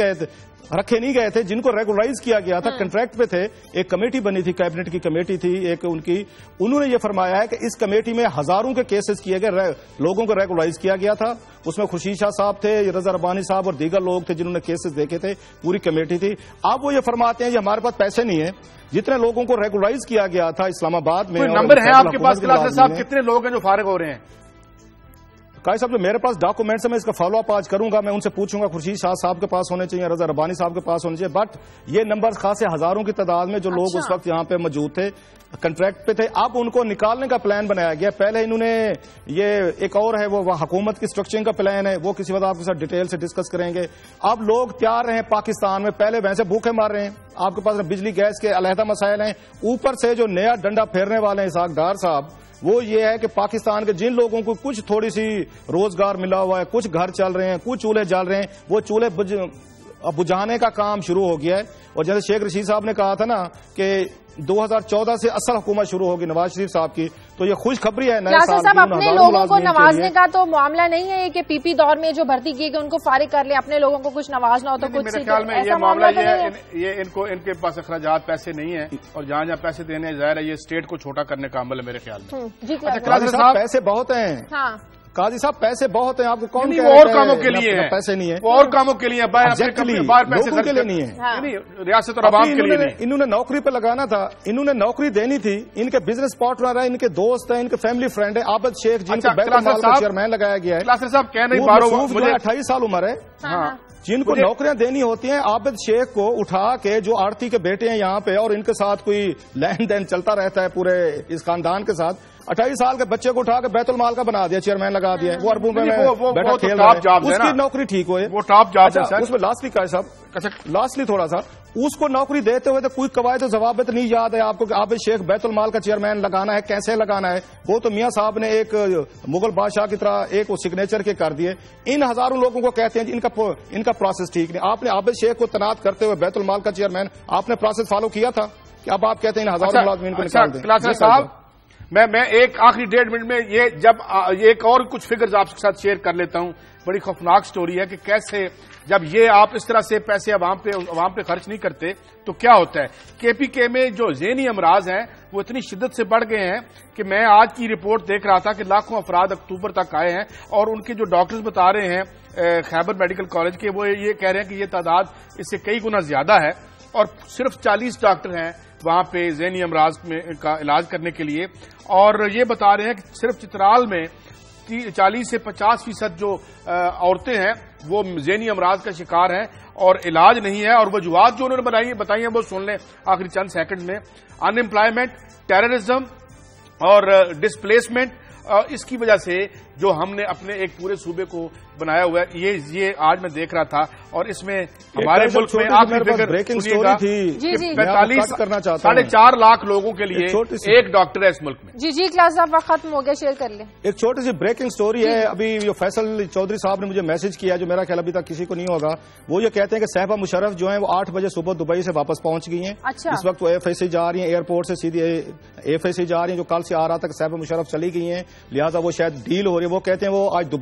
نہیں گئے تھے جن کو ریگولرائز کیا گیا تھا, کنٹریکٹ پہ تھے, ایک کمیٹی بنی تھی, کیبنٹ کی کمیٹی تھی ایک ان کی, انہوں نے یہ فرمایا ہے کہ اس کمیٹی میں ہزاروں کے کیسز کیے گئے, لوگوں کو ریگولرائز کیا گیا تھا. اس میں خورشید شاہ صاحب تھے, رضا ربانی صاحب اور دیگر لوگ تھے جنہوں نے کیسز دیکھے تھے, پوری کمیٹی تھی. اب وہ یہ فرماتے ہیں کہ ہمارے پاس پیسے نہیں ہیں, جتنے لوگوں کو ریگولرائز کیا گیا تھا اسلام آباد میں. نمبر ہے آپ کے پاس کلاسر صاحب, کتنے لوگ ہیں جو فارغ ہو رہے ہیں؟ قائد صاحب جو میرے پاس ڈاکومنٹس ہیں میں اس کا فالو اپ آج کروں گا, میں ان سے پوچھوں گا, خورشید شاہ صاحب کے پاس ہونے چاہیے, رضا ربانی صاحب کے پاس ہونے چاہیے. بٹ یہ نمبر خاصے ہزاروں کی تعداد میں جو لوگ اس وقت یہاں پہ موجود تھے, کنٹریکٹ پہ تھے, اب ان کو نکالنے کا پلان بنایا گیا. پہلے انہوں نے یہ ایک اور ہے وہ حکومت کی اسٹرکچرنگ کا پلان ہے, وہ کسی وقت آپ کے ساتھ ڈیٹیل سے ڈسکس کریں گے. اب لوگ تیار رہے پاکستان میں, پہلے ویسے بھوکے مار رہے ہیں, آپ کے پاس بجلی گیس کے علیحدہ مسائل ہیں, اوپر سے جو نیا ڈنڈا پھیرنے والے ہیں اسحاق ڈار صاحب, وہ یہ ہے کہ پاکستان کے جن لوگوں کو کچھ تھوڑی سی روزگار ملا ہوا ہے, کچھ گھر چل رہے ہیں, کچھ چولہے جل رہے ہیں, وہ چولہے بجھانے کا کام شروع ہو گیا ہے. اور جیسے شیخ رشید صاحب نے کہا تھا نا کہ 2014 سے اصل حکومت شروع ہوگی نواز شریف صاحب کی، تو یہ خوشخبری ہے نئے کلاسر سال صاحب اپنے لوگوں کو نوازنے کا تو معاملہ نہیں ہے کہ پی پی دور میں جو بھرتی کیے گئے ان کو فارغ کر لیں، اپنے لوگوں کو کچھ نوازنا ہو تو کچھ، میرے خیال میں یہ معاملہ یہ ان کے پاس اخراجات پیسے نہیں ہیں، اور جہاں جہاں پیسے دینے ظاہر ہے یہ اسٹیٹ کو چھوٹا کرنے کا عمل ہے میرے خیال میں. جی قاضی صاحب پیسے بہت ہیں، ہاں قاضی صاحب پیسے بہت ہیں، آپ کو کون کہہ رہا ہے اور کاموں کے لیے پیسے نہیں ہیں، اور کاموں کے لیے باہر لوگوں کے لیے نہیں ہے، ریاست اور عوام کے لیے نہیں. انہوں نے نوکری پہ لگانا تھا، انہوں نے نوکری دینی تھی، ان کے بزنس پارٹنر ہیں، ان کے دوست ہیں، ان کے فیملی فرینڈ ہیں. عابد شیخ جن کو بیت المال کا چیئرمین لگایا گیا ہے، کلاسر صاحب کہہ نہیں پا رہا ہوں، مجھے 28 سال عمر ہے، جن کو نوکریاں دینی ہوتی ہیں. عابد شیخ کو اٹھا کے جو آڑتی کے بیٹے ہیں یہاں پہ اور ان کے ساتھ کوئی لین دین چلتا رہتا ہے پورے اس خاندان کے ساتھ، 28 سال کے بچے کو اٹھا کے بیت المال کا بنا دیا، چیئرمین لگا دیا، وہ اربوں میں بیٹھا کھیل رہا ہے، اس کی نوکری ٹھیک ہوئے، وہ ٹاپ جاب ہے. اس میں لاسٹلی کا ہے صاحب، لاسٹلی تھوڑا سا اس کو نوکری دیتے ہوئے تو کوئی قواعد و ضوابط نہیں یاد ہے آپ کو کہ عابد شیخ بیت المال کا چیئرمین لگانا ہے، کیسے لگانا ہے. وہ تو میاں صاحب نے ایک مغل بادشاہ کی طرح ایک سگنیچر کے کر دیے. ان ہزاروں لوگوں کو کہتے ہیں ان کا پروسیس ٹھیک نہیں. آپ نے عابد شیخ کو تعینات کرتے ہوئے بیت المال کا چیئرمین آپ نے پروسیس فالو کیا تھا کہ اب آپ کہتے ہیں ان ہزاروں ملازمین کو نکال دیں. کلاسر صاحب میں ایک آخری 1.5 منٹ میں یہ جب ایک اور کچھ فگرز آپ کے ساتھ شیئر کر لیتا ہوں. بڑی خوفناک سٹوری ہے کہ کیسے جب یہ آپ اس طرح سے پیسے عوام پہ خرچ نہیں کرتے تو کیا ہوتا ہے. کے پی کے میں جو ذہنی امراض ہیں وہ اتنی شدت سے بڑھ گئے ہیں کہ میں آج کی رپورٹ دیکھ رہا تھا کہ لاکھوں افراد اکتوبر تک آئے ہیں، اور ان کے جو ڈاکٹرز بتا رہے ہیں خیبر میڈیکل کالج کے، وہ یہ کہہ رہے ہیں کہ یہ تعداد اس سے کئی گنا زیادہ ہے، اور صرف 40 ڈاکٹر ہیں وہاں پہ ذہنی امراض کا علاج کرنے کے لیے. اور یہ بتا رہے ہیں کہ صرف چترال میں 40 سے 50% جو عورتیں ہیں وہ ذہنی امراض کا شکار ہیں اور علاج نہیں ہے. اور وجوہات جو انہوں نے بتائی ہیں وہ سن لیں آخری چند سیکنڈ میں. ان امپلائمنٹ، ٹیررزم اور ڈسپلیسمنٹ، اس کی وجہ سے جو ہم نے اپنے ایک پورے صوبے کو بنایا ہوا ہے، یہ آج میں دیکھ رہا تھا. اور اس میں ہمارے ملک میں آخری فگر سنیے گا 4.5 لاکھ لوگوں کے لیے ایک ڈاکٹر ہے اس ملک میں. جی کلاس صاحب وقت ختم ہو گیا، شیئر کر لیں. ایک چھوٹی سی بریکنگ سٹوری ہے. ابھی جو فیصل چودھری صاحب نے مجھے میسج کیا جو میرا خیال ابھی تک کسی کو نہیں ہوگا. وہ یہ کہتے ہیں کہ صاحبہ مشرف جو ہیں وہ 8 بجے صبح دبئی سے واپس پہنچ گئی ہیں. اس وقت وہ ایف اے سی جا رہی ہیں، ایئرپورٹ سے سیدھی ایف اے سی جا رہی ہیں، جو کل سے آ رہا تھا کہ صاحبہ مشرف چلی گئی ہیں، لہٰذا وہ شاید ڈیل ہو رہی ہے. وہ کہتے ہیں وہ آج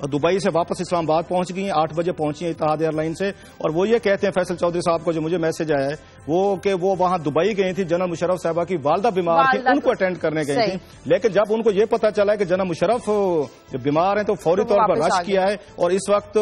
دبئی سے واپس اسلام آباد پہنچ گئی ہیں، 8 بجے پہنچی ہیں اتحاد ایئر لائن سے. اور وہ یہ کہتے ہیں فیصل چودھری صاحب کو جو مجھے میسج آیا ہے وہ کہ وہ وہاں دبئی گئی تھی، جنرل مشرف صاحبہ کی والدہ بیمار تھی، ان کو اٹینڈ کرنے گئی تھی. لیکن جب ان کو یہ پتا چلا کہ جنرل مشرف بیمار ہیں تو فوری طور پر رش کیا ہے. اور اس وقت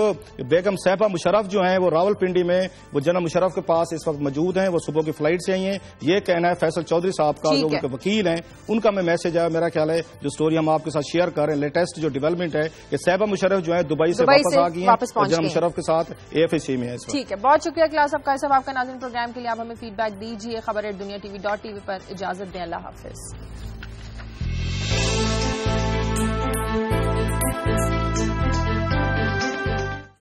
بیگم صاحبہ مشرف جو ہیں وہ راول پنڈی میں وہ جنرل مشرف کے پاس اس وقت موجود ہیں. وہ صبح کی فلائٹ سے آئی ہیں. یہ کہنا ہے فیصل چودھری صاحب کا جو ان کے وکیل ہیں ان کا میں میسج آیا. میرا خیال ہے جو سٹوری ہم آپ کے ساتھ شیئر کر رہے ہیں لیٹسٹ جو ڈیولپمنٹ ہے کہ صاحبہ مشرف جو ہے دبئی سے واپس آ گئی ہیں اور جنرل مشرف کے ساتھ اے ایف اے سی میں ہے. ٹھیک ہے، بہت شکریہ کلاس صاحب کا آپ کا ناظرین پروگرام کے لیے. آپ ہمیں فیڈ بیک دیجیے. خبر ہے دنیا TV.tv پر اجازت دیں. اللہ حافظ.